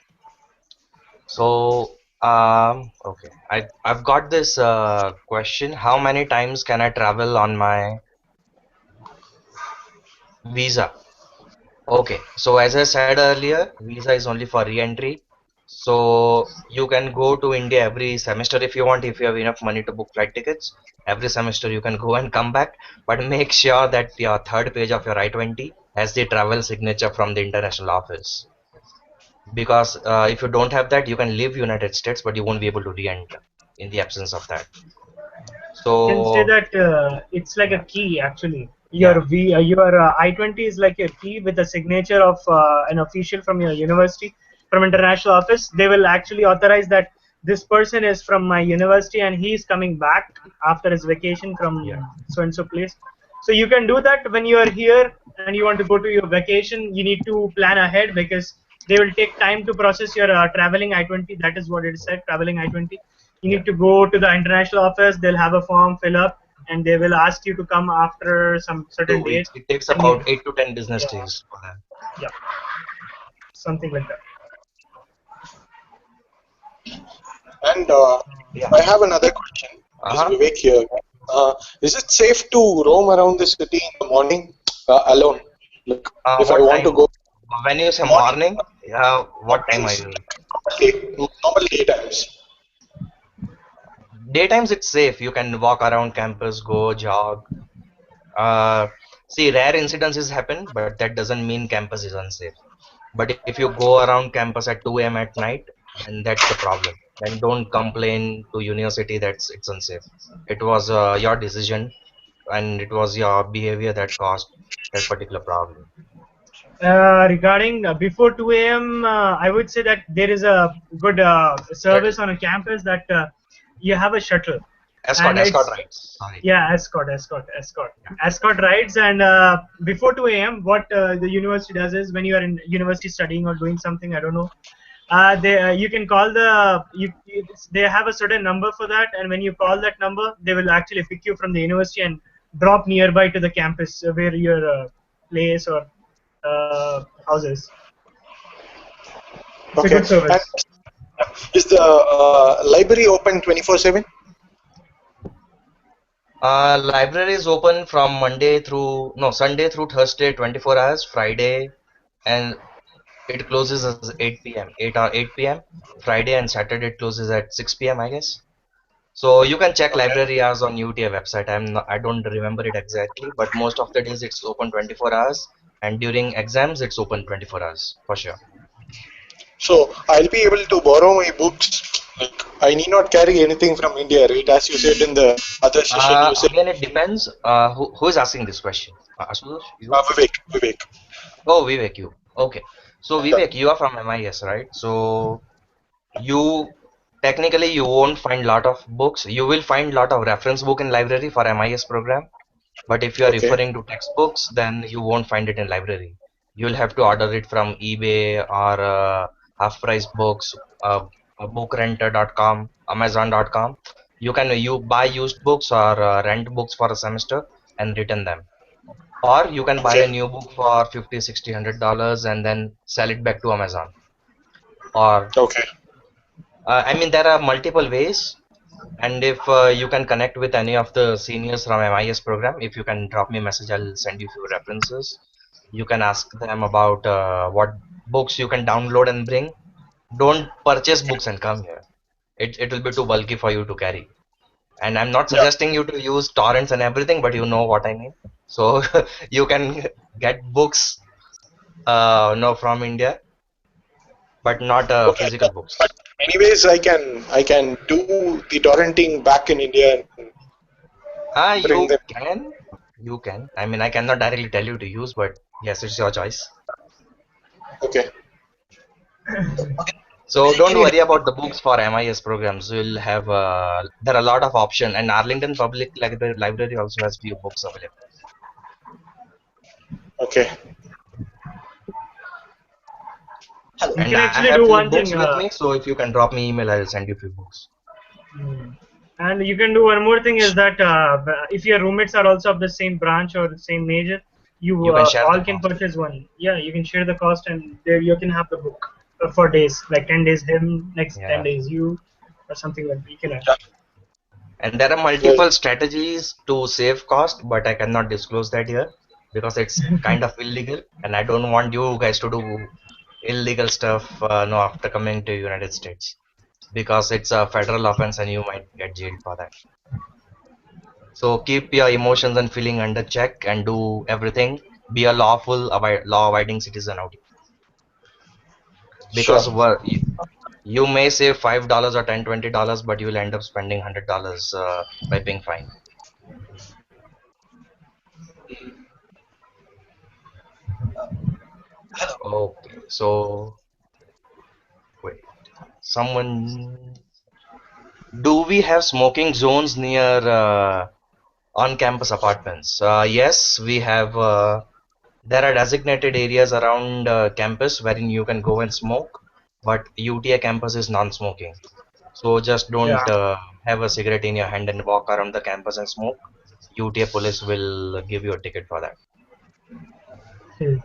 So okay, I've got this question. How many times can I travel on my visa? Okay, so as I said earlier, visa is only for re-entry. So you can go to India every semester if you want, if you have enough money to book flight tickets. Every semester you can go and come back, but make sure that your third page of your I-20 has the travel signature from the international office. Because if you don't have that, you can leave United States, but you won't be able to re-enter in the absence of that. You can say So that it's like a yeah, key actually. yeah, Your I-20 is like a key with a signature of an official from your university, from international office. They will actually authorize that this person is from my university and he is coming back after his vacation yeah. from so and so place. So you can do that when you are here and you want to go to your vacation. You need to plan ahead because they will take time to process your traveling I-20. That is what it said, traveling I-20. You Yeah. need to go to the international office. They'll have a form, fill up, and they will ask you to come after some certain 2 weeks. date. It takes And you, about 8 to 10 business yeah, days for that. yeah, something like that. And Yeah. I have another question. This is Uh-huh. Vivek here. Is it safe to roam around the city in the morning alone? Like, if I What want to time? go When you say morning, morning, what time are mornings, you? normal daytimes. Daytimes it's safe. You can walk around campus, go jog. Uh, See, rare incidences happen, but that doesn't mean campus is unsafe. But if you go around campus at 2 a.m. at night, then that's the problem. Then don't complain to university that it's unsafe. It was your decision and it was your behavior that caused that particular problem. Regarding before 2 a.m., I would say that there is a good Shuttle. service on a campus that you have a shuttle, Escort, and escort it's rides. Sorry. yeah, escort rides. And before 2 a.m., what the university does is when you are in university studying or doing something, I don't know, you can call they have a certain number for that, and when you call that number, they will actually pick you from the university and drop nearby to the campus where your place or houses. It's a Okay. good And service. is the library open 24/7? Library is open from Monday through, no, Sunday through Thursday, 24 hours, Friday, and it closes at 8 p.m., 8 p.m. Friday and Saturday it closes at 6 p.m., I guess. So you can check Okay. library hours on UTA website. I don't remember it exactly, but most of the days it's open 24 hours, and during exams it's open 24 hours for sure. So I'll be able to borrow my books. Like, I need not carry anything from India, right? As you said in the other session, you said Again, it depends. Who is asking this question? Asutosh, you? Vivek. Oh, Vivek, you. Okay. So Yeah. Vivek, you are from MIS, right? So you technically you won't find lot of books. You will find lot of reference book in library for MIS program. But if you are Okay. referring to textbooks, then you won't find it in library. You'll have to order it from eBay or half price books, bookrenter.com, amazon.com. You buy used books or rent books for a semester and return them. Or you can buy Okay. a new book for 50, 60, $100 and then sell it back to Amazon. Or Okay. I mean, there are multiple ways. And if you can connect with any of the seniors from MIS program, if you can drop me a message, I'll send you few references. You can ask them about what books you can download and bring. Don't purchase books and come here. It will be too bulky for you to carry. And I'm not Yeah. suggesting you to use torrents and everything, but you know what I mean. So you can get books no from India, but not Okay. physical But books. anyways, I can do the torrenting back in India and bring them. You can. I mean, I cannot directly tell you to use, but yes, it's your choice. Okay. So Vijay, don't can you worry about the books for MIS programs. You'll have there are a lot of options, and Arlington Public Library also has few books available. Okay. hello? You And can I actually have do few one books thing. with me, so if you can drop me email, I'll send you few books. And you can do one more thing is that if your roommates are also of the same branch or the same major, you You can share the all can cost. purchase one. Yeah, you can share the cost, and there you can have the book for days, like 10 days him, next 10 Yeah. days you, or something like that. You can have. Yeah. And there are Well, multiple strategies to save cost, but I cannot disclose that here because it's kind of illegal, and I don't want you guys to do illegal stuff no after coming to United States because it's a federal offense and you might get jailed for that. So keep your emotions and feeling under check and do everything. Be a law-abiding citizen out here sure. because you may save $5 or $10, $20, but you will end up spending $100 by paying fine. Hello. Okay, so wait, someone, do we have smoking zones near on-campus apartments? Yes, we have. There are designated areas around campus wherein you can go and smoke, but UTI campus is non-smoking. So just don't Yeah. have a cigarette in your hand and walk around the campus and smoke. UTA police will give you a ticket for that. Hmm.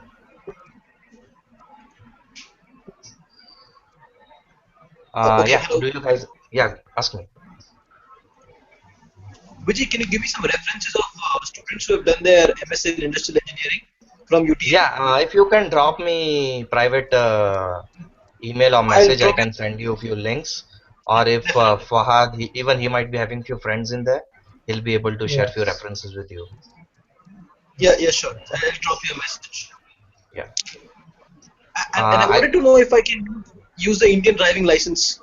Okay, Yeah, hello. do you guys? Yeah, ask me. Vijay, can you give me some references of students who have done their MS in industrial engineering from UTA? Yeah, if you can drop me private email or I'll message, I drop you. can send you a few links. Or if Definitely. Fahad, even he might be having few friends in there, he'll be able to share few Yes. references with you. Yeah, yeah, sure. I'll drop you a message. Yeah. And I I wanted to know if I can use the Indian driving license.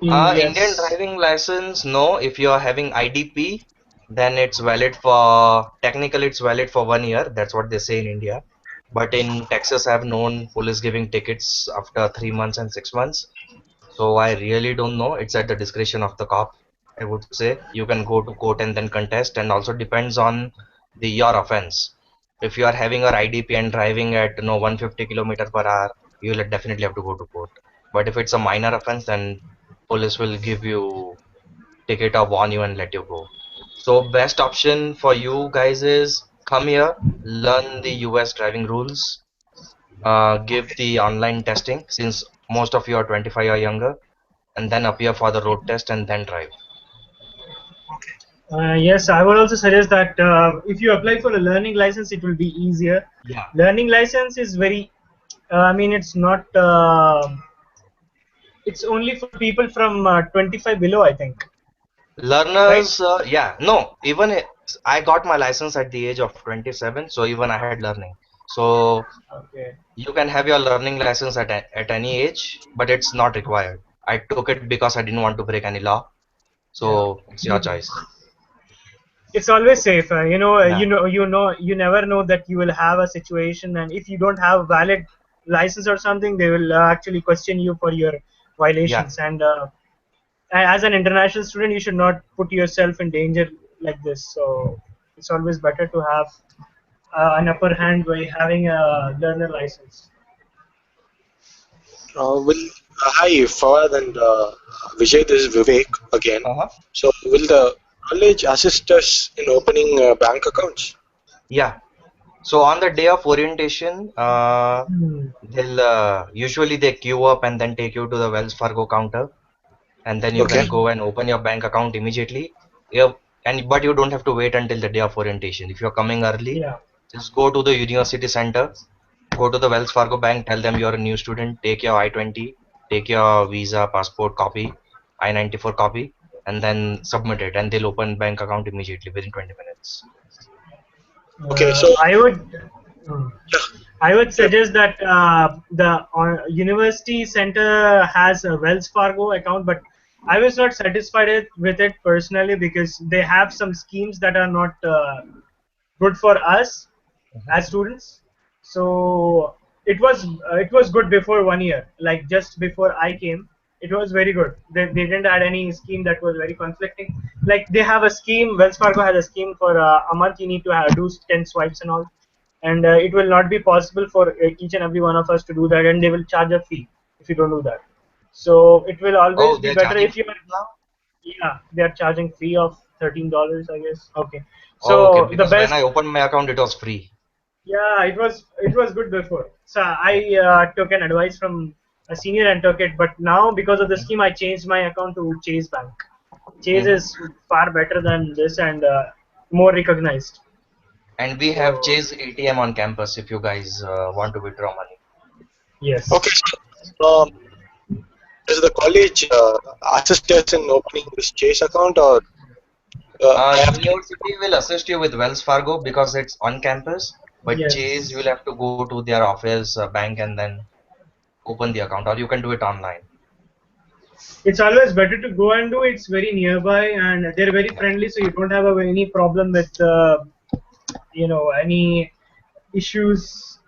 Indian Yes. driving license, no. If you are having IDP, then it's valid for, technically it's valid for 1 year. That's what they say in India. But in Texas, I've known police giving tickets after 3 months and 6 months. So I really don't know. It's at the discretion of the cop. I would say you can go to court and then contest, and also depends on the your offense. If you are having a IDP and driving at 150 km per hour, you will definitely have to go to court. But if it's a minor offense, then police will give you ticket or warn you and let you go. So best option for you guys is come here, learn the US driving rules, give the online testing since most of you are 25 or younger, and then appear for the road test and then drive. Okay. Yes, I would also suggest that if you apply for a learning license, it will be easier. Yeah. Learning license is very, I mean, it's not, it's only for people from 25 below, I think, right? Learners, yeah, no, even I got my license at the age of 27, so even I had learning. So Okay. you can have your learning license at any age, but it's not required. I took it because I didn't want to break any law, Yeah. so it's your choice. It's always safe. Yeah, You never know that you will have a situation, and if you don't have valid license or something, they will actually question you for your yeah. violations. And as an international student, you should not put yourself in danger like this. So it's always better to have an upper hand by having a learner license. Hi, Fawad and Vijay, this is Vivek again. Uh-huh. So, will the college assist us in opening bank accounts? Yeah. So on the day of orientation, Hmm. they'll usually they queue up and then take you to the Wells Fargo counter, and then you Okay. can go and open your bank account immediately. Yeah, and but you don't have to wait until the day of orientation. If you're coming early, Yeah. just go to the university center, go to the Wells Fargo bank, tell them you're a new student, take your I-20, take your visa, passport copy, I-94 copy, and then submit it, and they'll open bank account immediately within 20 minutes. Okay. So, I would. uh, yeah, I would yeah. suggest that the university center has a Wells Fargo account, but I was not satisfied with it personally because they have some schemes that are not good for us Mhm. as students. So it was good before 1 year. Like just before I came, it was very good. They didn't add any scheme that was very conflicting. Like they have a scheme. Wells Fargo has a scheme for a month. You need to do 10 swipes and all, and it will not be possible for each and every one of us to do that, and they will charge a fee if you don't do that. So it will always Oh, be they're better charging if you fees are. now? Yeah, they are charging fee of $13, I guess. Okay, Oh, okay, so the because when best. I opened my account, it was free. Yeah, it was good before. So I took an advice from a senior and took it, but now because of the scheme, I changed my account to Chase Bank. Chase Mm-hmm. is far better than this and more recognized. And we have So Chase ATM on campus if you guys want to withdraw money. Okay, yes, so does the college assist us in opening this Chase account, or I have to? University will assist you with Wells Fargo because it's on campus, but Chase you will yes. have to go to their office, bank, and then open the account, or you can do it online. It's always better to go and do. It's very nearby and they're very Yeah. friendly, so you don't have any problem with any issues,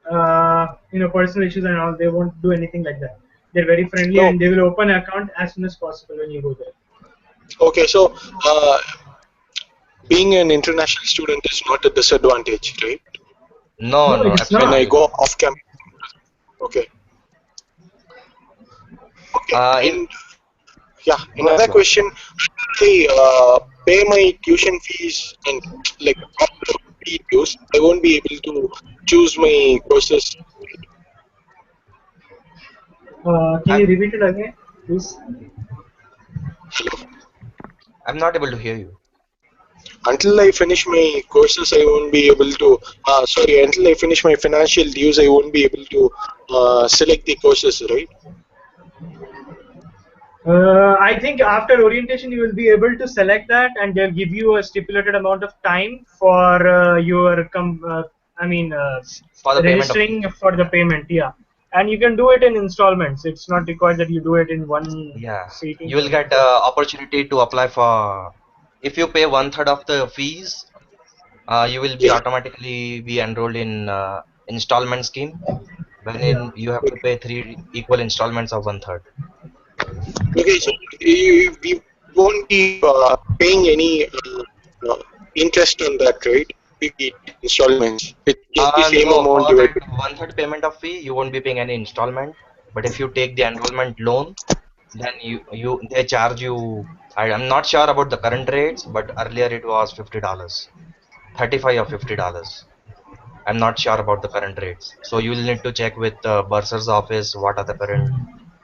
personal issues and all. They won't do anything like that. They're very friendly No. and they will open an account as soon as possible when you go there. Okay, so uh, being an international student is not a disadvantage, right? No, No, no, it's When I not. absolutely go not. off campus. Okay. Okay. In And yeah, Go ahead, another go ahead. question. I pay my tuition fees and like all the fee dues, I won't be able to choose my courses. Can I'm you repeat it again, please? I'm not able to hear you. Until I finish my courses, I won't be able to. Sorry, until I finish my financial dues, I won't be able to select the courses, right? I think after orientation you will be able to select that, and they'll give you a stipulated amount of time for For the payment of registering fees. for the payment. Yeah, and you can do it in installments. It's not required that you do it in one Yeah, sitting. you will get opportunity to apply for. If you pay one third of the fees, you will be Yeah. automatically be enrolled in installment scheme, Yeah. wherein you have to pay three equal installments of one third. Okay, so we won't be paying any interest on that, right? We take installments. It's just the same No, amount for that divided. one third payment of fee, you won't be paying any installment. But if you take the enrollment loan, then you they charge you. I'm not sure about the current rates, but earlier it was $50, 35 or $50. I'm not sure about the current rates. So you will need to check with the bursar's office what are the current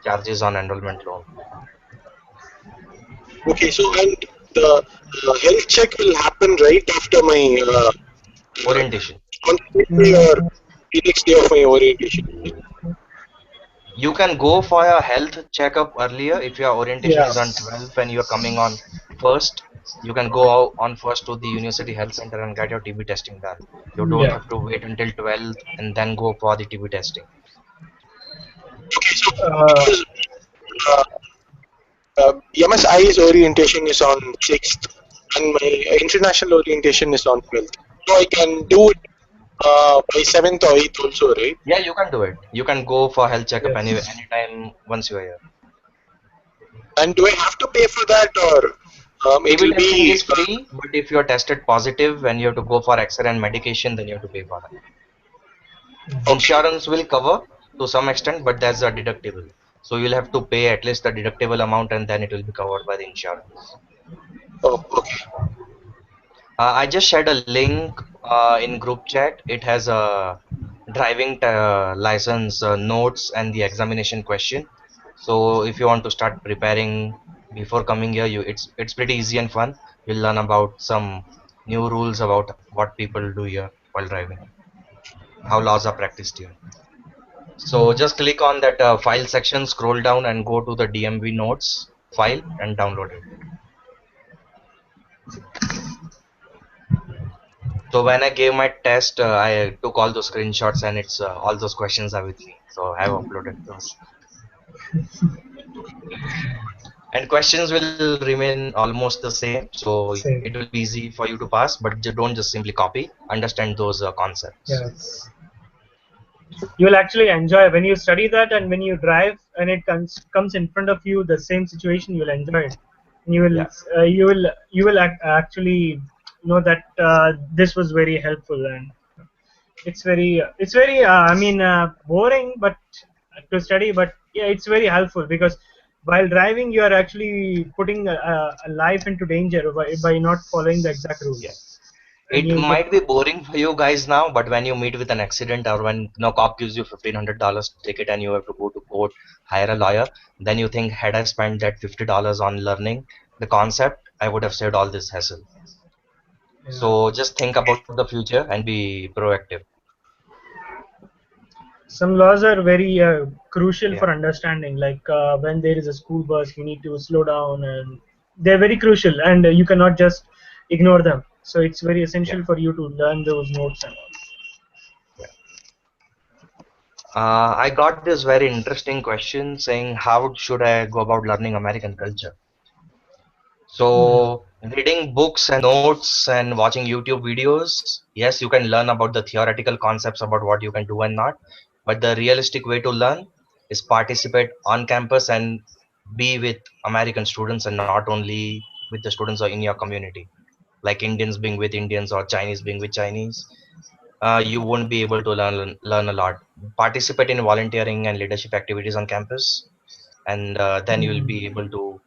charges on enrollment loan. Okay, so and the health check will happen right after my uh, Orientation. on the next day or the next day of my orientation. You can go for a health checkup earlier if your orientation Yeah. is on 12th and you are coming on first. You can go on first to the university health center and get your TB testing done. You don't Yeah. have to wait until 12th and then go for the TB testing. Okay, so Uh, because uh, MSI's orientation is on 6th and my international orientation is on 12th. So I can do it by 7th or 8th also, right? Yeah, you can do it. You can go for health checkup yes. anytime once you are here. And do I have to pay for that, or it TB will testing be is free, but if you are tested positive and you have to go for X-ray and medication, then you have to pay for that. okay? Insurance will cover to some extent, but there's a deductible. So you'll have to pay at least the deductible amount and then it will be covered by the insurance. Oh, okay. I just shared a link in group chat. It has a driving license notes and the examination question. So if you want to start preparing before coming here, it's pretty easy and fun. You'll learn about some new rules about what people do here while driving, how laws are practiced here. So just click on that file section, scroll down and go to the DMV notes file and download it. So when I gave my test, I took all those screenshots and it's all those questions are with me. So I have uploaded those. And questions will remain almost the same. So Same. it will be easy for you to pass, but don't just simply copy. Understand those concepts. Yes. You will actually enjoy when you study that, and when you drive and it comes in front of you, the same situation, you'll enjoy it. And Yeah. you will actually know that this was very helpful, and it's very I mean boring, but to study, but yeah, it's very helpful because while driving you are actually putting a life into danger by not following the exact Yeah. rules, and It you get might be boring for you guys now, but when you meet with an accident or when cop gives you $1,500 ticket and you have to go to court, hire a lawyer, then you think, had I spent that $50 on learning the concept, I would have saved all this hassle. yeah. So just think about the future and be proactive. Some laws are very crucial Yeah, for understanding. Like when there is a school bus, you need to slow down, and they're very crucial, and you cannot just ignore them. So it's very yeah, essential for you to learn those notes and all. yeah. I got this very interesting question saying, how should I go about learning American culture? Hmm. So, reading books and notes and watching YouTube videos, yes, you can learn about the theoretical concepts about what you can do and not. But the realistic way to learn is participate on campus and be with American students and not only with the students in your community, like Indians being with Indians or Chinese being with Chinese. You won't be able to learn a lot. Participate in volunteering and leadership activities on campus, and then you will Hmm. be able to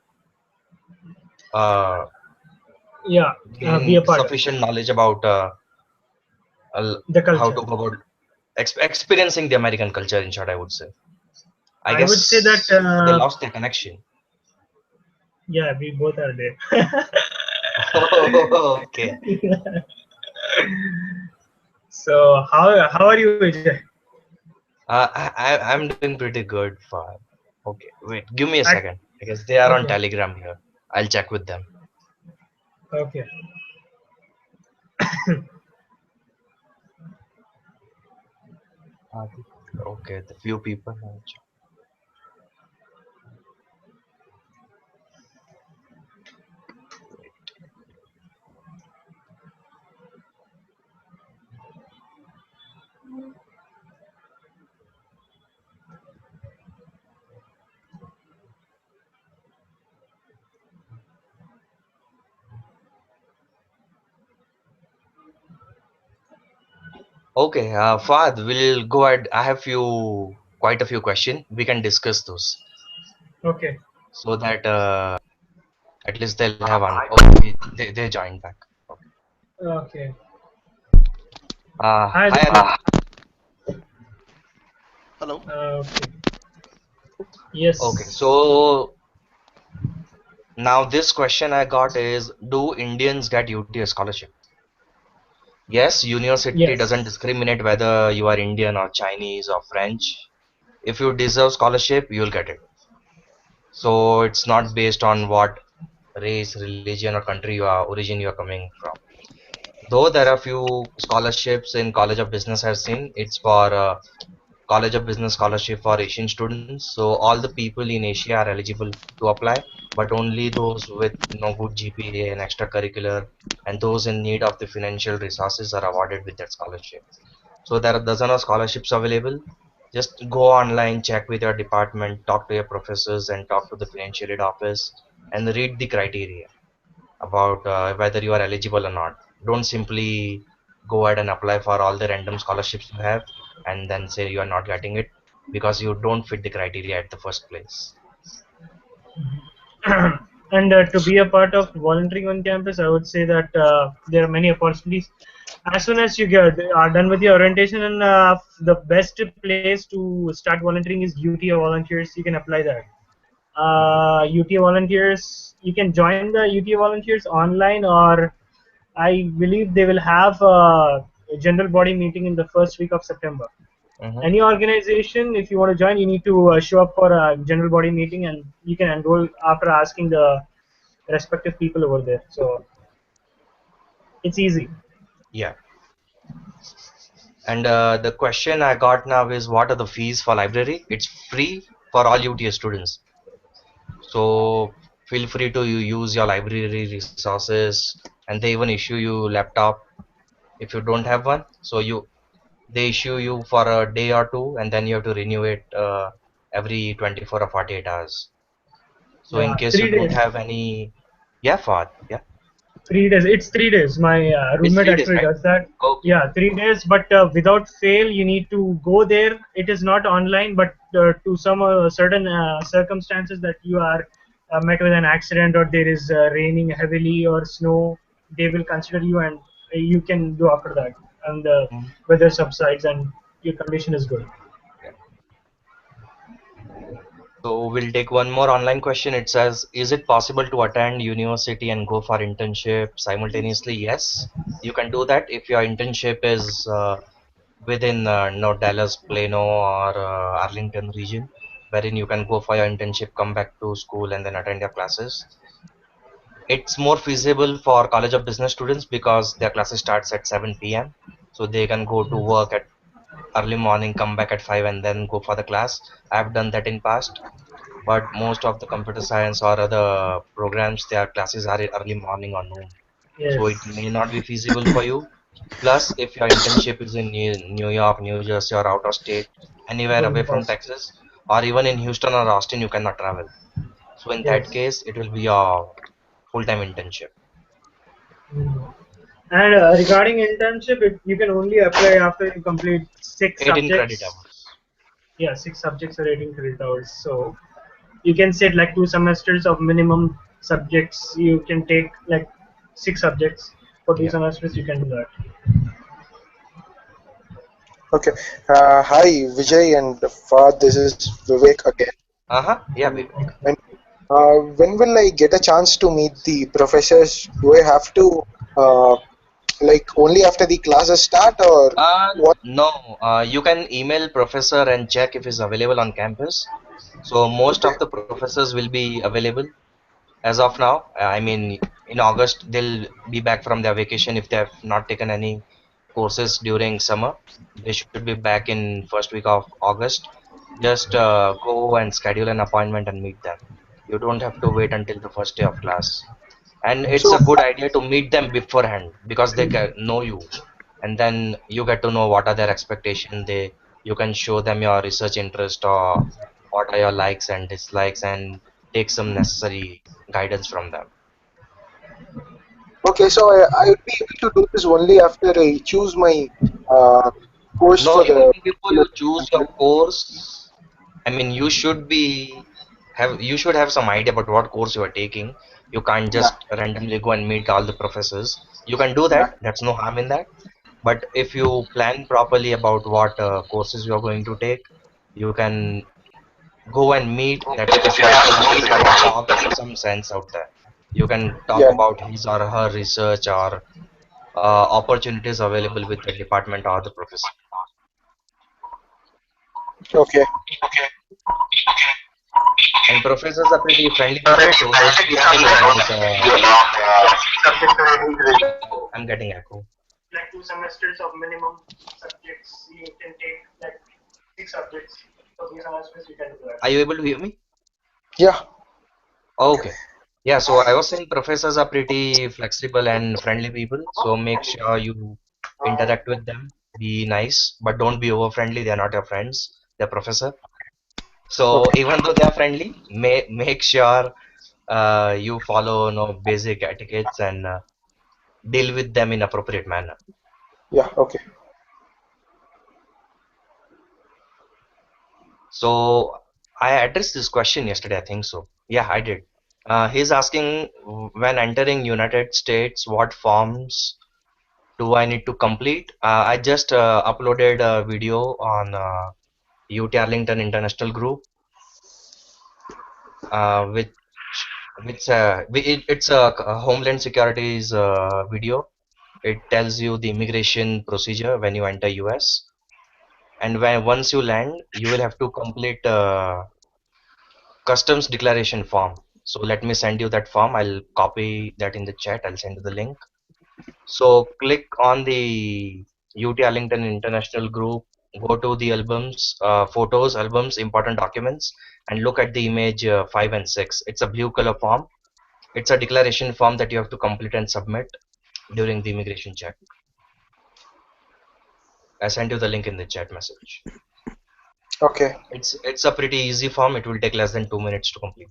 uh, Yeah, be a gain part of sufficient knowledge about the how culture. to go about experiencing the American culture. In short, I would say. I I would say that guess they lost their connection. yeah, we both are there. Okay. So how are you, Vijay? I'm doing pretty good. For okay, wait, give me a Ac- second because they are on Okay, Telegram here. I'll check with them. okay. Okay, the few people. Okay, Fahad, we'll go ahead. I have quite a few questions. We can discuss those Okay, so that at least they'll have on. Oh, they joined back. Okay. okay. Hi Hi, there. Hello. Okay. Okay, Yes. so now this question I got is, do Indians get UTS scholarship? Yes, university doesn't Yes. discriminate whether you are Indian or Chinese or French. If you deserve scholarship, you'll get it. So it's not based on what race, religion, or country origin you are coming from. Though there are few scholarships in College of Business I've seen, it's for College of Business scholarship for Asian students. So all the people in Asia are eligible to apply, but only those with good GPA and extracurricular, and those in need of the financial resources are awarded with that scholarship. So there are dozen of scholarships available. Just go online, check with your department, talk to your professors, and talk to the financial aid office, and read the criteria about whether you are eligible or not. Don't simply go ahead and apply for all the random scholarships you have and then say you are not getting it because you don't fit the criteria at the first place. And to be a part of volunteering on campus, I would say that there are many opportunities. As soon as are done with your orientation, and the best place to start volunteering is UTA volunteers. You can apply that. UTA volunteers, you can join the UTA volunteers online, or I believe they will have a general body meeting in the first week of September. Hmm. Any organization, if you want to join, you need to show up for a general body meeting, and you can enroll after asking the respective people over there. So it's easy. Yeah. And the question I got now is, what are the fees for library? It's free for all UTS students. So feel free to use your library resources, and they even issue you laptop if you don't have one. So They issue you for a day or two, and then you have to renew it every 24 or 48 hours. So in Yeah, case you three don't days. have any, yeah, Fahad, yeah, 3 days. It's 3 days. My it's roommate 3 days, actually right? does that. Okay. Yeah, 3 days. But without fail, you need to go there. It is not online, but to some certain circumstances that you are met with an accident or there is raining heavily or snow, they will consider you and you can do after that. And the Mhm. weather subsides and your condition is good. Yeah. So we'll take one more online question. It says, is it possible to attend university and go for internship simultaneously? Yes, you can do that if your internship is within no Dallas, Plano, or Arlington region, wherein you can go for your internship, come back to school, and then attend your classes. It's more feasible for College of Business students because their classes starts at 7 p.m. So they can go to work at early morning, come back at 5, and then go for the class. I've done that in past, but most of the computer science or other programs, their classes are early morning or noon. So it Yes, may not be feasible for you. Plus, if your internship is in New York, New Jersey, or out of state, anywhere going away from past. Texas, or even in Houston or Austin, you cannot travel. So in that Yes. case, it will be a full-time internship. Mm. And regarding internship, you can only apply after you complete six 18 credit subjects. hours. Yeah, 6 subjects or 18 credit hours. So you can set like 2 semesters of minimum subjects. You can take like 6 subjects for two Yeah. semesters. You can do that. Okay. Hi, Vijay and Fahad. This is Vivek again. Uh-huh. Yeah, Vivek. And when will I get a chance to meet the professors? Do I have to like only after the classes start or what? No, you can email professor and check if he's available on campus. So most Okay. of the professors will be available as of now. I mean, in August, they'll be back from their vacation if they have not taken any courses during summer. They should be back in first week of August. Just go and schedule an appointment and meet them. You don't have to wait until the first day of class. And it's So a good idea to meet them beforehand because they know you, and then you get to know what are their expectations. You can show them your research interest or what are your likes and dislikes and take some necessary guidance from them. okay, so I would be able to do this only after I choose my uh, course No, for even the before you choose your semester. course, I mean, you should have some idea about what course you are taking. You can't Yeah, just randomly go and meet all the professors. You can do yeah, that. That's no harm in that. But if you plan properly about what courses you are going to take, you can go and meet that specific professor and talk some sense out there. You can talk yeah. about his or her research or opportunities available with the department or the professor. Okay. And professors are pretty friendly people, so they'll teach you about. I'm getting echo. Like 2 semesters of minimum subjects. You can take like 6 subjects for 2 semesters. You can do that. Are you able to hear me? Yeah. Okay. Yeah, so I was saying professors are pretty flexible and friendly people, so make sure you interact with them. Be nice, but don't be over friendly. They're not your friends. They're professor. So Okay. even though they are friendly, make sure you follow basic etiquettes and deal with them in appropriate manner. Yeah. Okay. So I addressed this question yesterday, I think so. Yeah, I did. He's asking, when entering United States, what forms do I need to complete? I just uploaded a video on UT Arlington International Group, which it's a Homeland Security's video. It tells you the immigration procedure when you enter US, and when once you land, you will have to complete customs declaration form. So let me send you that form. I'll copy that in the chat. I'll send you the link. So click on the UT Arlington International Group, go to the albums, photos, albums, important documents, and look at the image 5 and 6. It's a blue color form. It's a declaration form that you have to complete and submit during the immigration check. I sent you the link in the chat message. Okay. It's a pretty easy form. It will take less than 2 minutes to complete.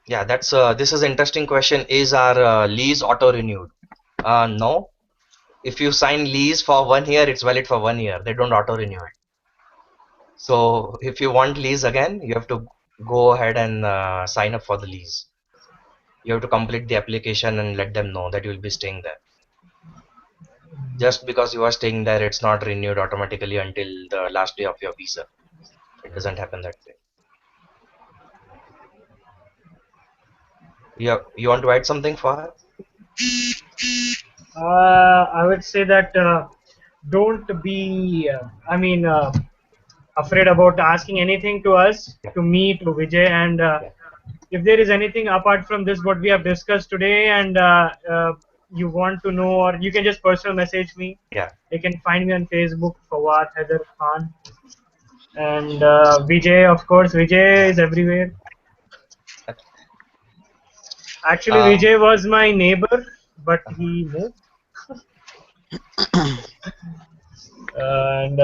Yeah, that's this is interesting question. Is our lease auto renewed? No. If you sign lease for 1 year, it's valid for 1 year. They don't auto renew it. So if you want lease again, you have to go ahead and sign up for the lease. You have to complete the application and let them know that you will be staying there. Just because you are staying there, it's not renewed automatically until the last day of your visa. It doesn't happen that way. You want to add something for her? I would say that don't be, afraid about asking anything to us, Yeah. to me, to Vijay, and Yeah. if there is anything apart from this, what we have discussed today, and you want to know, or you can just personal message me. Yeah. You can find me on Facebook, Fawad Haider Khan, and Vijay, of course. Vijay Yeah. is everywhere. Actually, Um, Vijay was my neighbor, but he moved. And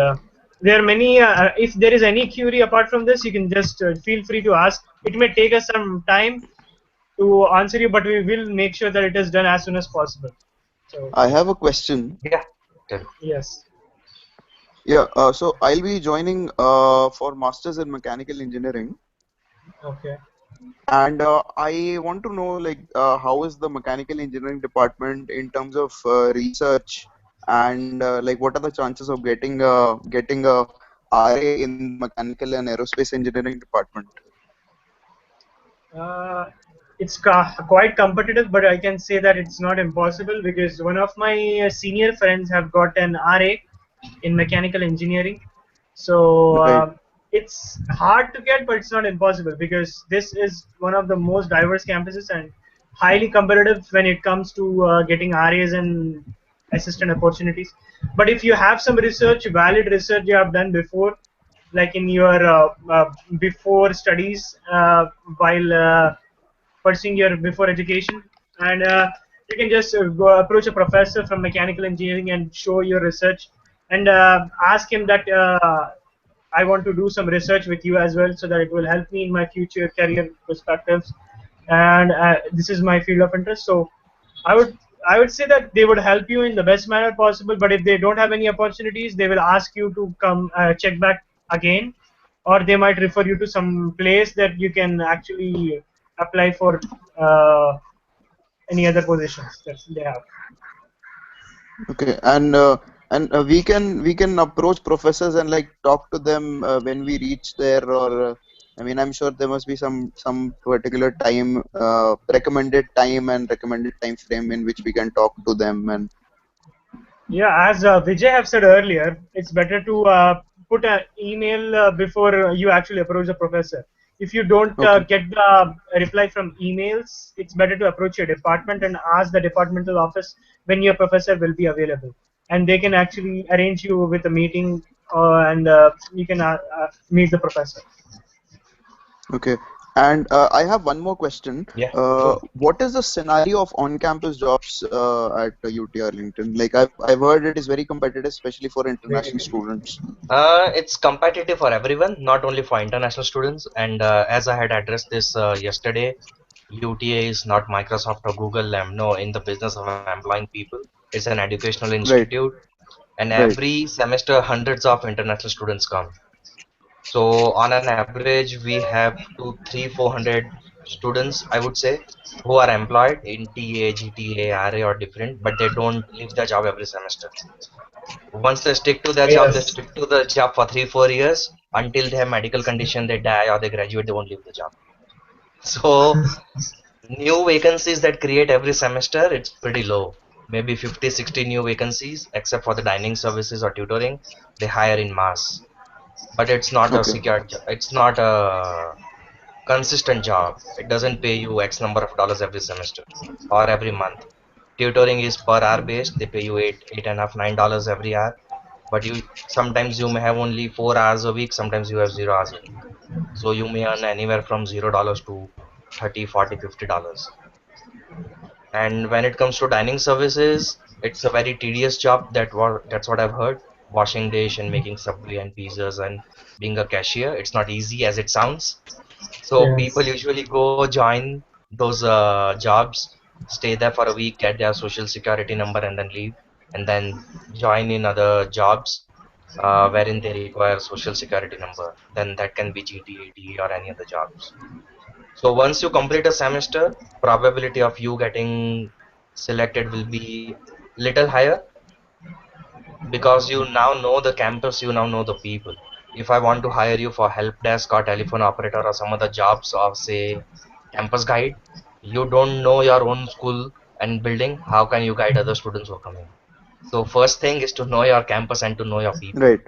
there are many. If there is any query apart from this, you can just feel free to ask. It may take us some time to answer you, but we will make sure that it is done as soon as possible. So I have a question. yeah. Tell. yes. Yeah, so I'll be joining for Masters in Mechanical Engineering, Okay. and I want to know like how is the mechanical engineering department in terms of research, and like what are the chances of getting a RA in the mechanical and aerospace engineering department? Uh, it's quite competitive, but I can say that it's not impossible because one of my senior friends have got an RA in mechanical engineering. So Right, it's hard to get, but it's not impossible because this is one of the most diverse campuses and highly competitive when it comes to getting RAs and assistant opportunities. But if you have some research, valid research you have done before, like in your before studies, while pursuing your before education, and you can just go approach a professor from mechanical engineering and show your research, and ask him that I want to do some research with you as well, so that it will help me in my future career perspectives, and this is my field of interest. So I would I would say that they would help you in the best manner possible. But if they don't have any opportunities, they will ask you to come check back again, or they might refer you to some place that you can actually apply for uh, any other positions that they have. okay, and we can approach professors and like talk to them when we reach there, or I mean I'm sure there must be some particular time, recommended time and recommended time frame in which we can talk to them. And Yeah, as Vijay have said earlier, it's better to put an email before you actually approach the professor. If you don't okay, get the reply from emails, it's better to approach your department and ask the departmental office when your professor will be available, and they can actually arrange you with a meeting, and you can meet the professor. okay. And I have one more question. Yeah. Sure. What is the scenario of on-campus jobs at UT Arlington? Like I've heard it is very competitive, especially for international students. It's competitive for everyone, not only for international students. And as I had addressed this yesterday, UTA is not Microsoft or Google. No, in the business of employing people. It's an educational Right, institute, and right. every semester hundreds of international students come. So on an average, we have two, three, 400 students, I would say, who are employed in TA, GTA, RA or different, but they don't leave the job every semester. Once they stick to their job, they Yes. stick to the job for 3, 4 years until they have medical condition, they die or they graduate, they won't leave the job. So new vacancies that create every semester, it's pretty low. Maybe 50, 60 new vacancies, except for the dining services or tutoring, they hire in mass. But it's not a Okay, secure job. It's not a consistent job. It doesn't pay you X number of dollars every semester or every month. Tutoring is per hour based. They pay you eight and a half, $9 every hour. But you sometimes you may have only 4 hours a week. Sometimes you have 0 hours a week. So you may earn anywhere from $0 to 30, 40, $50. And when it comes to dining services, it's a very tedious job. That's what I've heard. Washing dish and making subway and pizzas and being a cashier. It's not easy as it sounds. So people Yes. usually go join those jobs, stay there for a week, get their social security number, and then leave, and then join in other jobs wherein they require social security number. Then that can be GTAD or any other jobs. So once you complete a semester, probability of you getting selected will be little higher because you now know the campus, you now know the people. If I want to hire you for help desk or telephone operator or some other jobs of say campus guide, you don't know your own school and building, how can you guide other students who are coming? So first thing is to know your campus and to know your people. Right.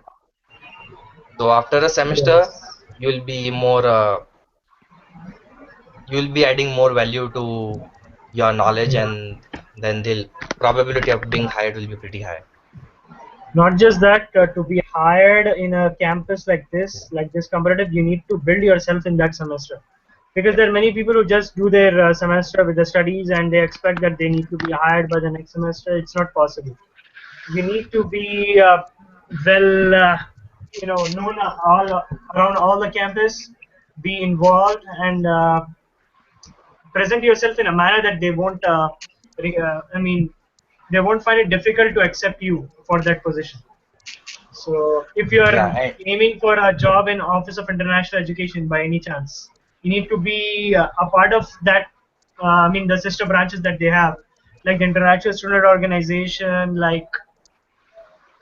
So after a semester, Yes. you'll be more you'll be adding more value to your knowledge Yeah. and then the probability of being hired will be pretty high. Not just that, to be hired in a campus like this competitive, you need to build yourself in that semester. Because Yep. there are many people who just do their semester with the studies and they expect that they need to be hired by the next semester. It's not possible. You need to be well, known all around all the campus, be involved, and present yourself in a manner that they won't. I mean, they won't find it difficult to accept you for that position. So if you Yeah, are aiming for a job in Office of International Education by any chance, you need to be a part of that. I mean, the sister branches that they have, like the International Student Organization, like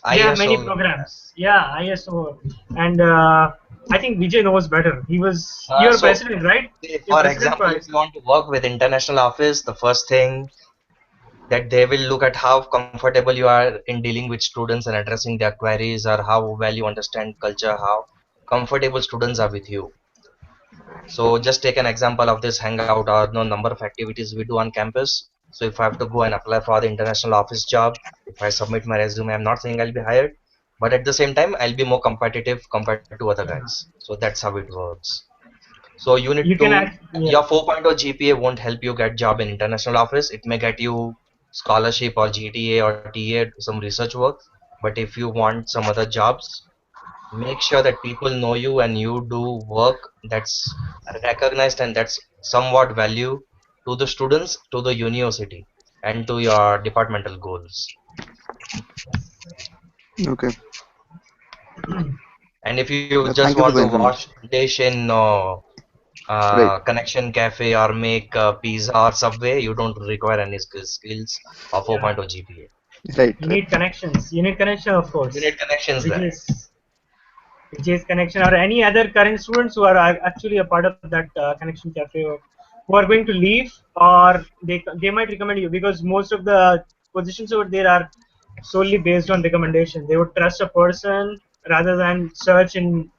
they have ISO, many you mean that. programs. Yeah, ISO, and I think Vijay knows better. You're So, president, right? say You're for president for example, if ISO. you want to work with international office, the first thing that they will look at how comfortable you are in dealing with students and addressing their queries or how well you understand culture, how comfortable students are with you. So just take an example of this hangout or no number of activities we do on campus. So if I have to go and apply for the international office job, if I submit my resume, I'm not saying I'll be hired, but at the same time, I'll be more competitive compared to other guys. So that's how it works. So you need You can to act. Yeah. your 4.0 GPA won't help you get job in international office. It may get you scholarship or GTA or TA, some research work. But if you want some other jobs, make sure that people know you and you do work that's recognized and that's somewhat value to the students, to the university, and to your departmental goals. Okay. And if you just Thank want you to for the wash information. dish in Right. Connection Cafe or make pizza or Subway, you don't require any skills or Yeah. 4.0 GPA. Right. You Right. need connections. You need connection, of You course. need connections Which there. is Jay's connection or any other current students who are actually a part of that connection cafe or who are going to leave or they might recommend you because most of the positions over there are solely based on recommendation. They would trust a person rather than search in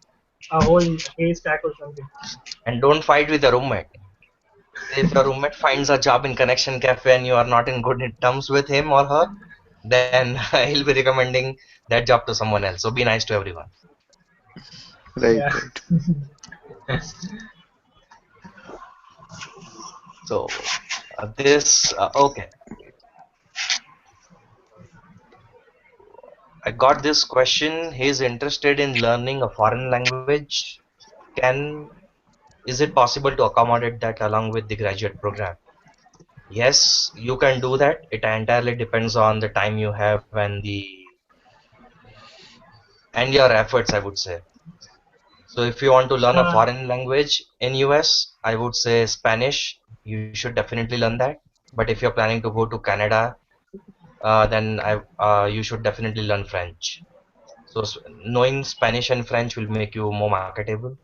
a whole haystack or something. And don't fight with your roommate. If your roommate finds a job in Connection Cafe and you are not in good terms with him or her, then he'll be recommending that job to someone else. So be nice to everyone. Right. Yeah. Right. So okay. I got this question. He's interested in learning a foreign language. Can Is it possible to accommodate that along with the graduate program? Yes, you can do that. It entirely depends on the time you have and your efforts, I would say. So if you want to learn a uh, foreign language in US, I would say Spanish. You should definitely learn that. But if you're planning to go to Canada, then you should definitely learn French. So knowing Spanish and French will make you more marketable.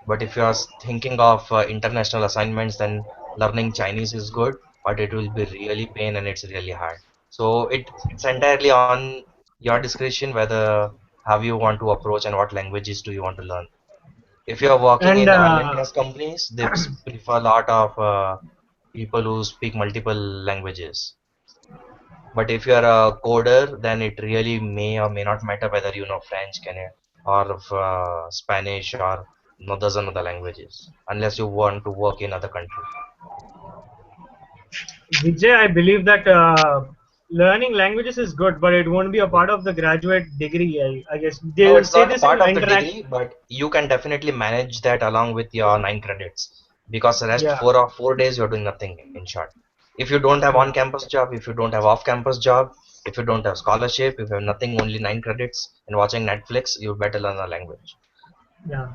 But if you are thinking of international assignments, then learning Chinese is good, but it will be really pain and it's really hard. So it's entirely on your discretion whether how you want to approach and what languages do you want to learn. If you are working and in oil and gas companies, they prefer a lot of people who speak multiple languages. But if you are a coder, then it really may or may not matter whether you know French, Canadian, or Spanish or no dozen other languages, unless you want to work in other country. Vijay, I believe that learning languages is good, but it won't be a part of the graduate degree. I guess they No, will it's say not a this in part of the international. degree, but you can definitely manage that along with your 9 credits because the rest Yeah. 4 or 4 days you're doing nothing in short. If you don't have Yeah. on-campus job, if you don't have off-campus job, if you don't have scholarship, if you have nothing, only 9 credits and watching Netflix, you better learn a language. Yeah.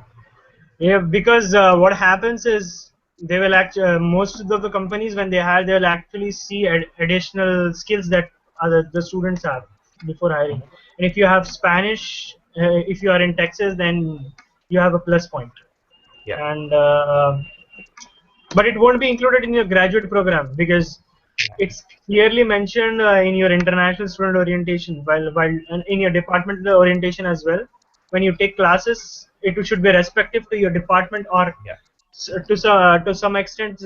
Yeah, because what happens is they will actually most of the companies when they hire they will actually see additional skills that the students have before hiring. And if you have Spanish, if you are in Texas, then you have a plus point. Yeah, And but it won't be included in your graduate program because yeah, it's clearly mentioned in your international student orientation while and in your department orientation as well. When you take classes, it should be respective to your department or yeah, to some extent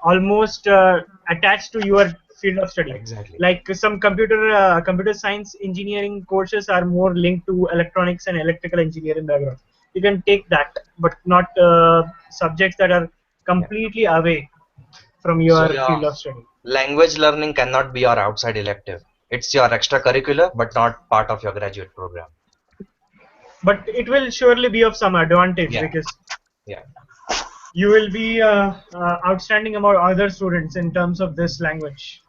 almost attached to your field of study. exactly. Like some computer science engineering courses are more linked to electronics and electrical engineering background. You can take that, but not subjects that are Yeah. completely away from So your your field of study. language learning cannot be your outside elective. It's your extracurricular, but not part of your graduate program. But it will surely be of some advantage Yeah, because yeah. you will be outstanding about other students in terms of this language.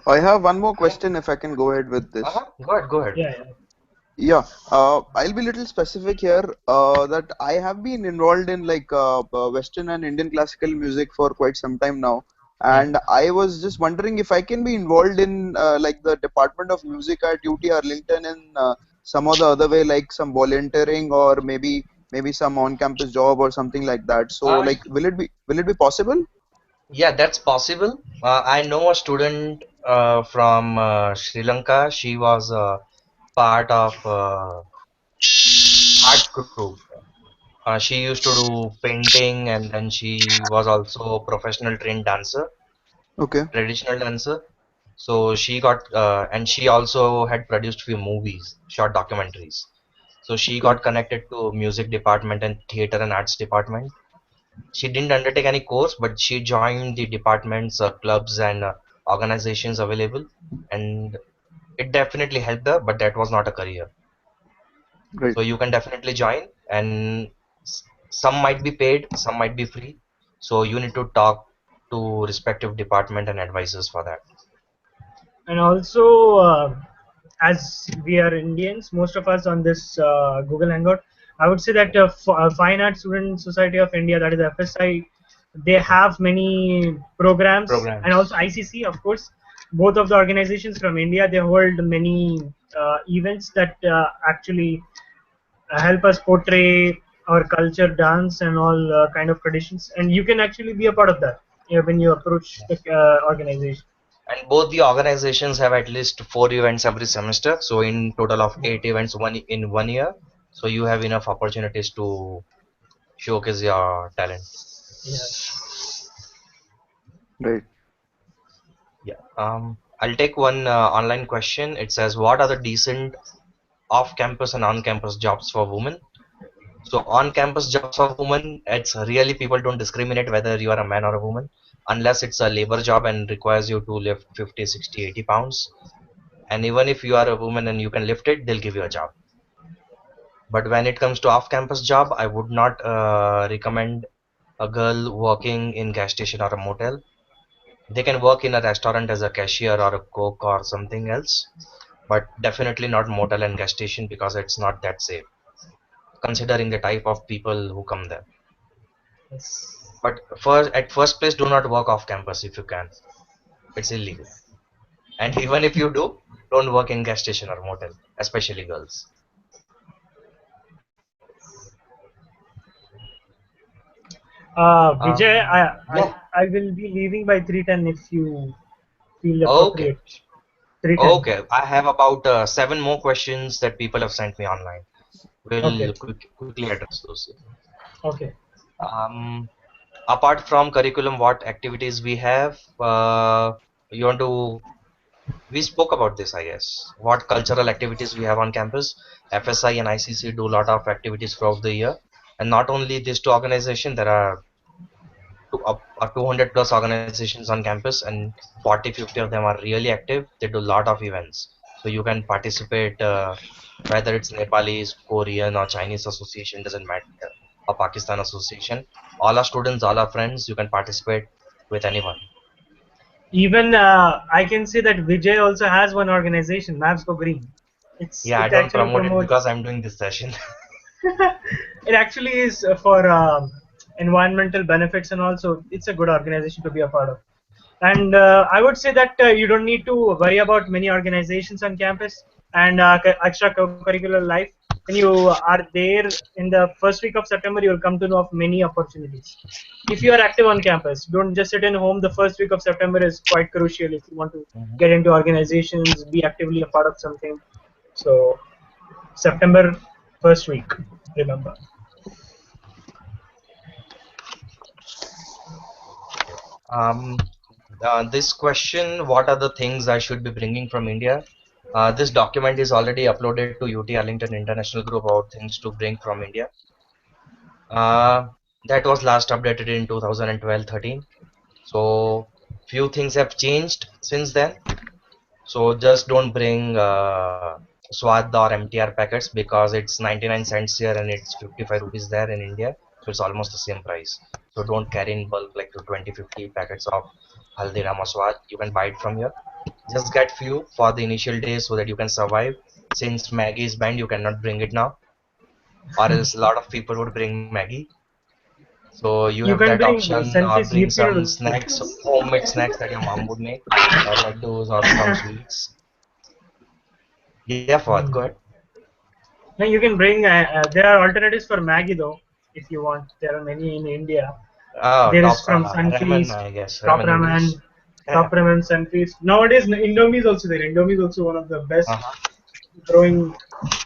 I have one more question if I can go ahead with this. Go ahead, go ahead. Yeah, yeah. Yeah, I'll be little specific here. That I have been involved in like Western and Indian classical music for quite some time now, Hmm. and I was just wondering if I can be involved in like the Department of Music at UT Arlington in some or the other way, like some volunteering or maybe some on-campus job or something like that. So, Uh, like, will it be possible? yeah, that's possible. I know a student from Sri Lanka. She was part of art group. She used to do painting, and then she was also a professional trained dancer, Okay, traditional dancer. So she got, and she also had produced few movies, short documentaries. So she okay, got connected to music department and theater and arts department. She didn't undertake any course, but she joined the departments, clubs, and organizations available, and it definitely helped her. But that was not a career. great. So you can definitely join, and some might be paid, some might be free. So you need to talk to respective department and advisors for that. And also, as we are Indians, most of us on this Google Hangout, I would say Yeah. that Fine Arts Student Society of India, that is FSI, they Mhm. have many programs, and also Programs. ICC, of course. Both of the organizations from India, they hold many events that actually help us portray our culture, dance, and all kind of traditions. And you can actually be a part of that when you approach the organization. And both the organizations have at least 4 events every semester. So in total of 8 events one in 1 year. So you have enough opportunities to showcase your talent. Yes. Right. Yeah. I'll take one online question. It says, what are the decent off-campus and on-campus jobs for women? So on-campus jobs for women, it's really people don't discriminate whether you are a man or a woman, unless it's a labor job and requires you to lift 50, 60, 80 pounds. And even if you are a woman and you can lift it, they'll give you a job. But when it comes to off-campus job, I would not recommend a girl working in gas station or a motel. They can work in a restaurant as a cashier or a cook or something else, but definitely not motel and gas station because it's not that safe, considering the type of people who come there. Yes. But first, at first place, do not work off campus if you can. It's illegal. And even if you do, don't work in gas station or motel, especially girls. Vijay, Yeah. I will be leaving by 3:10 if you feel Okay. appropriate. 3:10. Okay. I have about 7 more questions that people have sent me online. Okay. We'll quickly address those. Okay. Um, Apart from curriculum, what activities we have? You want to? We spoke about this, I guess. What cultural activities we have on campus. FSI and ICC do a lot of activities throughout the year. And not only these two organizations, there are 200 plus organizations on campus, and 40, 50 of them are really active. They do a lot of events. So you can participate, whether it's Nepalese, Korean, or Chinese association, doesn't matter, or Pakistan association. All our students, all our friends, you can participate with anyone. Even I can say that Vijay also has one organization, Maps for Green. Yeah, I It don't actually promote it promotes. because I'm doing this session. It actually is for environmental benefits, and also it's a good organization to be a part of. And I would say that you don't need to worry about many organizations on campus and extra curricular life. When you are there in the first week of September, you will come to know of many opportunities. If you are active on campus, don't just sit in home. The first week of September is quite crucial if you want to Mhm. get into organizations, be actively a part of something. So September first week, remember. Um, this question, what are the things I should be bringing from India? This document is already uploaded to UT Arlington International Group about things to bring from India. Uh, that was last updated in 2012-13. So few things have changed since then. So just don't bring Swad or MTR packets because it's 99 cents here and it's 55 rupees there in India. So it's almost the same price. So don't carry in bulk like 20, 50 packets of Haldiram or Swad. You can buy it from here. Just get few for the initial days so that you can survive. Since Maggie is banned, you cannot bring it now, or else a lot of people would bring Maggie. So you You have can that bring option, or Sunfish bring Yippee some noodles. snacks, homemade snacks that your mom would make, or laddus or some sweets. Yeah, Fuad, go Hmm. ahead. No, you can bring. There are alternatives for Maggie though, if you want. There are many in India. Oh, There is top from ramen, Sunfeast, I guess, Top ramen Ramen, noodles. Yeah. Sunfeast. Nowadays, Indomie is also there. Indomie is also one of the best Uh-huh. growing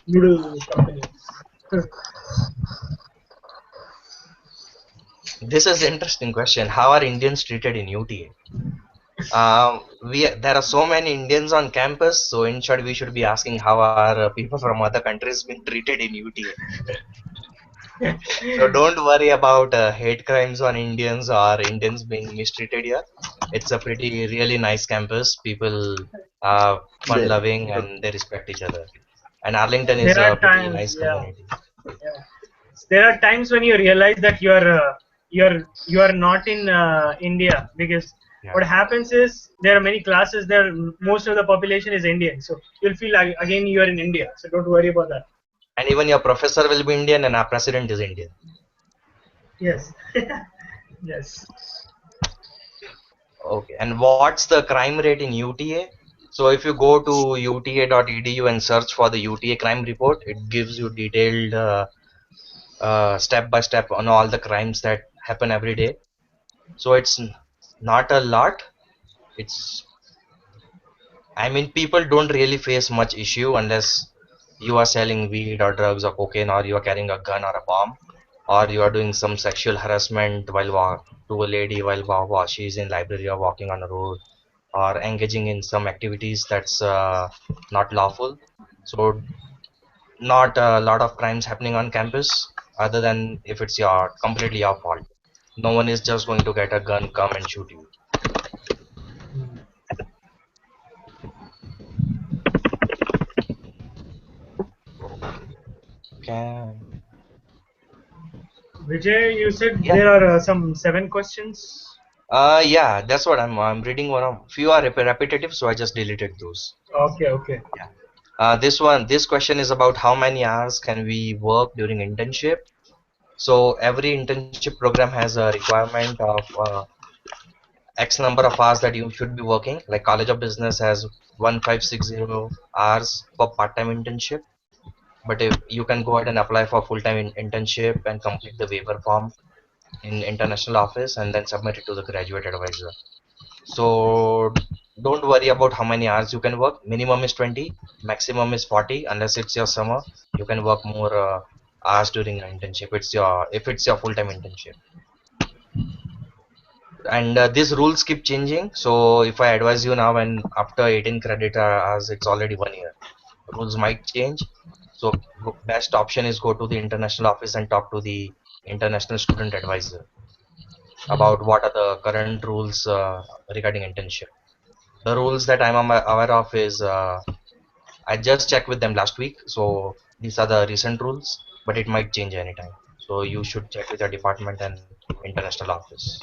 noodle companies. This is interesting question. How are Indians treated in UTA? We there are so many Indians on campus, so in short, we should be asking how are people from other countries been treated in UTA. So don't worry about hate crimes on Indians or Indians being mistreated here. It's a pretty really nice campus. People are fun Very loving good. and they respect each other. And Arlington is There are a pretty times, nice yeah, community. yeah. There are times when you realize that you are not in India, because Yeah. what happens is there are many classes there. Most of the population is Indian, so you'll feel like again you are in India. So don't worry about that. And even your professor will be Indian and our president is Indian. Yes, yes. Okay. And what's the crime rate in UTA? So if you go to uta.edu and search for the UTA crime report, it gives you detailed step by step on all the crimes that happen every day. So it's not a lot. It's, I mean, people don't really face much issue unless you are selling weed or drugs or cocaine, or you are carrying a gun or a bomb, or you are doing some sexual harassment to a lady while she's in library or walking on a road, or engaging in some activities that's not lawful. So not a lot of crimes happening on campus, other than if it's your completely your fault. No one is just going to get a gun, come and shoot you. Okay. Vijay, you said Yeah. there are some 7 questions. Yeah, that's what I'm reading one of few are repetitive, so I just deleted those. Okay, okay. Yeah. This question is about how many hours can we work during internship. So every internship program has a requirement of X number of hours that you should be working. Like College of Business has 1560 hours for part-time internship. But if you can go ahead and apply for full-time internship and complete the waiver form in international office and then submit it to the graduate advisor. So don't worry about how many hours you can work. Minimum is 20, maximum is 40. Unless it's your summer, you can work more hours during your internship. It's your if it's your full-time internship. And these rules keep changing. So if I advise you now and after 18 credit hours, it's already 1 year. Rules might change. So best option is go to the international office and talk to the international student advisor about what are the current rules regarding internship. The rules that I'm aware of is I just checked with them last week. So these are the recent rules, but it might change anytime. So you should check with your department and international office.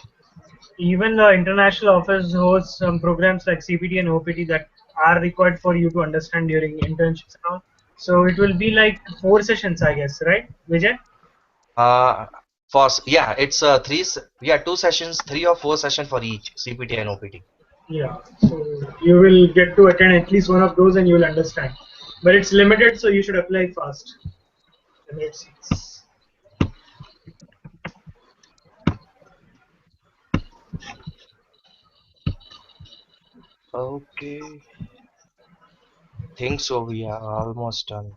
Even the international office hosts some programs like CPT and OPT that are required for you to understand during internships and all. So it will be like 4 sessions, I guess, right, Vijay? Uh, yeah, it's yeah, 2 sessions, 3 or 4 sessions for each CPT and OPT. Yeah. So you will get to attend at least one of those and you will understand. But it's limited, so you should apply fast. Limited seats. Okay, think so. We are almost done.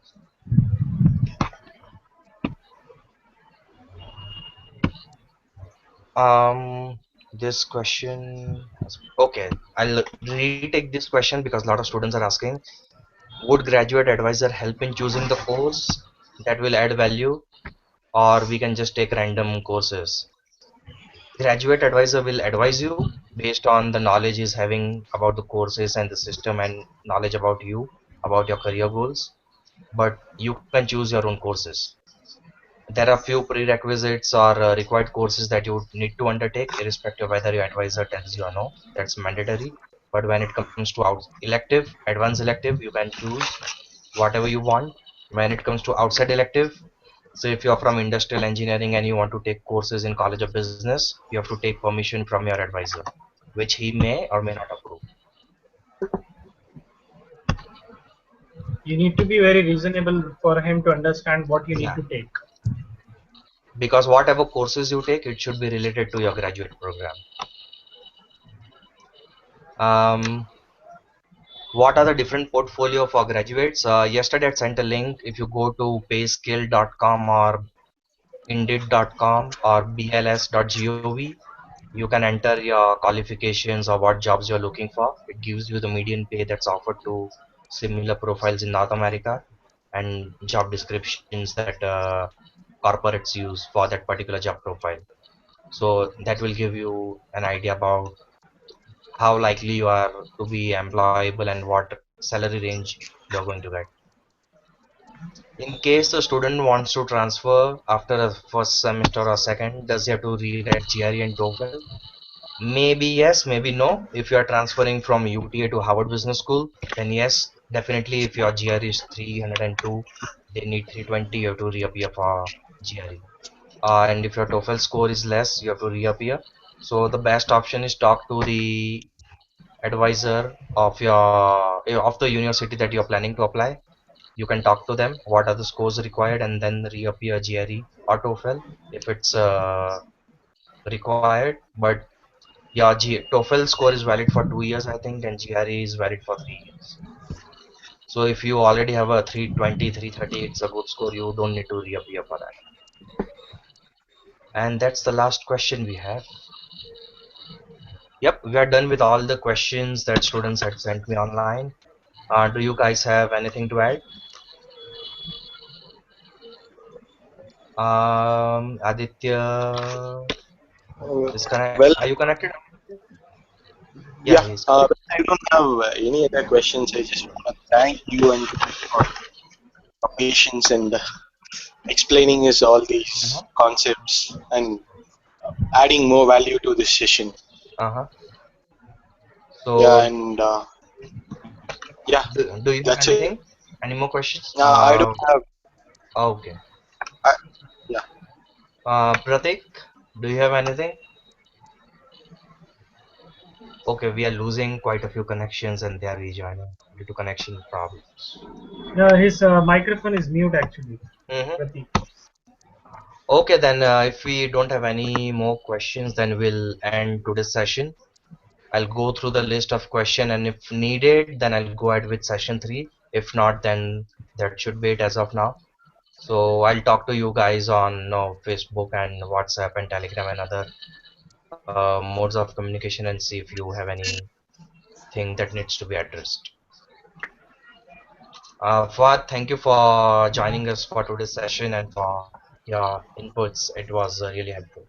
This question. Okay, I'll retake this question because a lot of students are asking. Would graduate advisor help in choosing the course that will add value, or we can just take random courses? Graduate advisor will advise you based on the knowledge he's having about the courses and the system and knowledge about you, about your career goals. But you can choose your own courses. There are few prerequisites or required courses that you need to undertake, irrespective of whether your advisor tells you or no. That's mandatory. But when it comes to elective, advanced elective, you can choose whatever you want. When it comes to outside elective, so if you're from industrial engineering and you want to take courses in College of Business, you have to take permission from your advisor, which he may or may not approve. You need to be very reasonable for him to understand what you need Yeah, to take. because whatever courses you take, it should be related to your graduate program. Um, what are the different portfolio for graduates? Yesterday I sent a link. If you go to payskill.com or indeed.com or bls.gov, you can enter your qualifications or what jobs you're looking for. It gives you the median pay that's offered to similar profiles in North America and job descriptions that corporates use for that particular job profile. So that will give you an idea about how likely you are to be employable and what salary range you're going to get. In case a student wants to transfer after a first semester or second, does he have to rewrite GRE and TOEFL? Maybe yes, maybe no. If you are transferring from UTA to Harvard Business School, then yes, definitely if your GRE is 302, they need 320, you have to reappear for GRE. And if your TOEFL score is less, you have to reappear. So the best option is talk to the advisor of the university that you're planning to apply. You can talk to them what are the scores required and then reappear GRE or TOEFL if it's required. But yeah, TOEFL score is valid for 2 years, I think, and GRE is valid for 3 years. So if you already have a 320, 330, it's a good score. You don't need to reappear for that. And that's the last question we have. Yep, we are done with all the questions that students had sent me online. Do you guys have anything to add? Aditya is connect. Well, Are you connected? Yeah, yeah, he's connected. I don't have any other questions. I just want to thank you and for your patience and explaining us all these concepts and adding more value to this session. Uh-huh. Yeah, So, and yeah, do you have that's it. anything? Any more questions? I don't have. Okay. I, yeah, Pratik, do you have anything? Okay, we are losing quite a few connections and they are rejoining due to connection problems. His microphone is mute actually, Mm-hmm. Pratik. Okay, then if we don't have any more questions, then we'll end today's session. I'll go through the list of question and if needed, then I'll go ahead with session 3. If not, then that should be it as of now. So I'll talk to you guys on Facebook and WhatsApp and Telegram and other modes of communication and see if you have anything that needs to be addressed. Fuad, thank you for joining us for today's session and for your inputs. It was really helpful.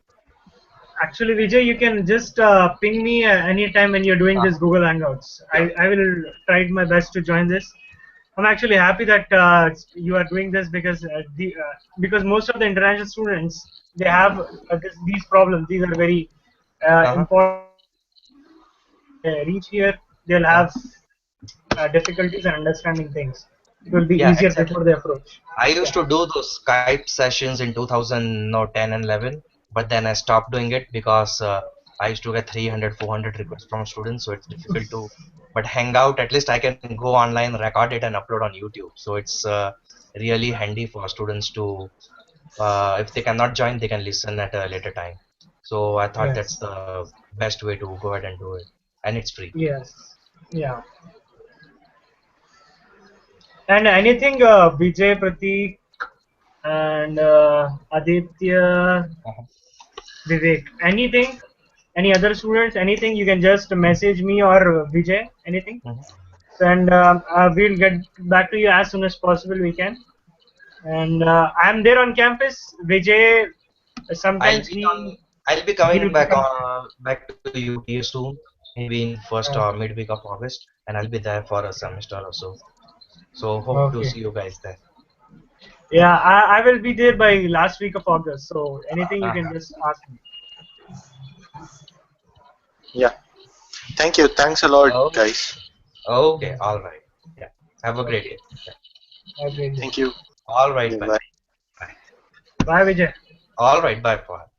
Actually, Vijay, you can just ping me anytime when you're doing this Uh-huh. Google Hangouts. Sure. I will try my best to join this. I'm actually happy that you are doing this because most of the international students they have these problems. These are very Uh-huh. important problems. So when they reach here, they'll have difficulties in understanding things. It will be Yeah, easier exactly. before they approach. I used Yeah. to do those Skype sessions in 2010 and 11, but then I stopped doing it because I used to get 300, 400 requests from students, so it's difficult to. But Hangout, at least I can go online, record it, and upload on YouTube. So it's really handy for students to, if they cannot join, they can listen at a later time. So I thought that's Yes. the best way to go ahead and do it, and it's free. Yes. Yeah. And anything, Vijay, Pratik, and Aditya, Uh-huh. Vivek, anything, any other students, anything, you can just message me or Vijay, anything. Mhm. So, and we'll get back to you as soon as possible we can. And I'm there on campus. Vijay, I'll sometimes be coming. I'll be he coming will be back coming. back to UTA soon, maybe in first or Okay. midweek of August, and I'll be there for a semester or so. So hope to Okay. see you guys there. Yeah, I will be there by last week of August. So anything you can Uh-huh. just ask me. Yeah. Thank you. Thanks a lot, Oh, guys. okay, all right. Yeah. Have a great Okay. day. Yeah. Have a great day. Thank you. All right, bye. Bye. Bye. Bye, Vijay. All right, bye, Fahad.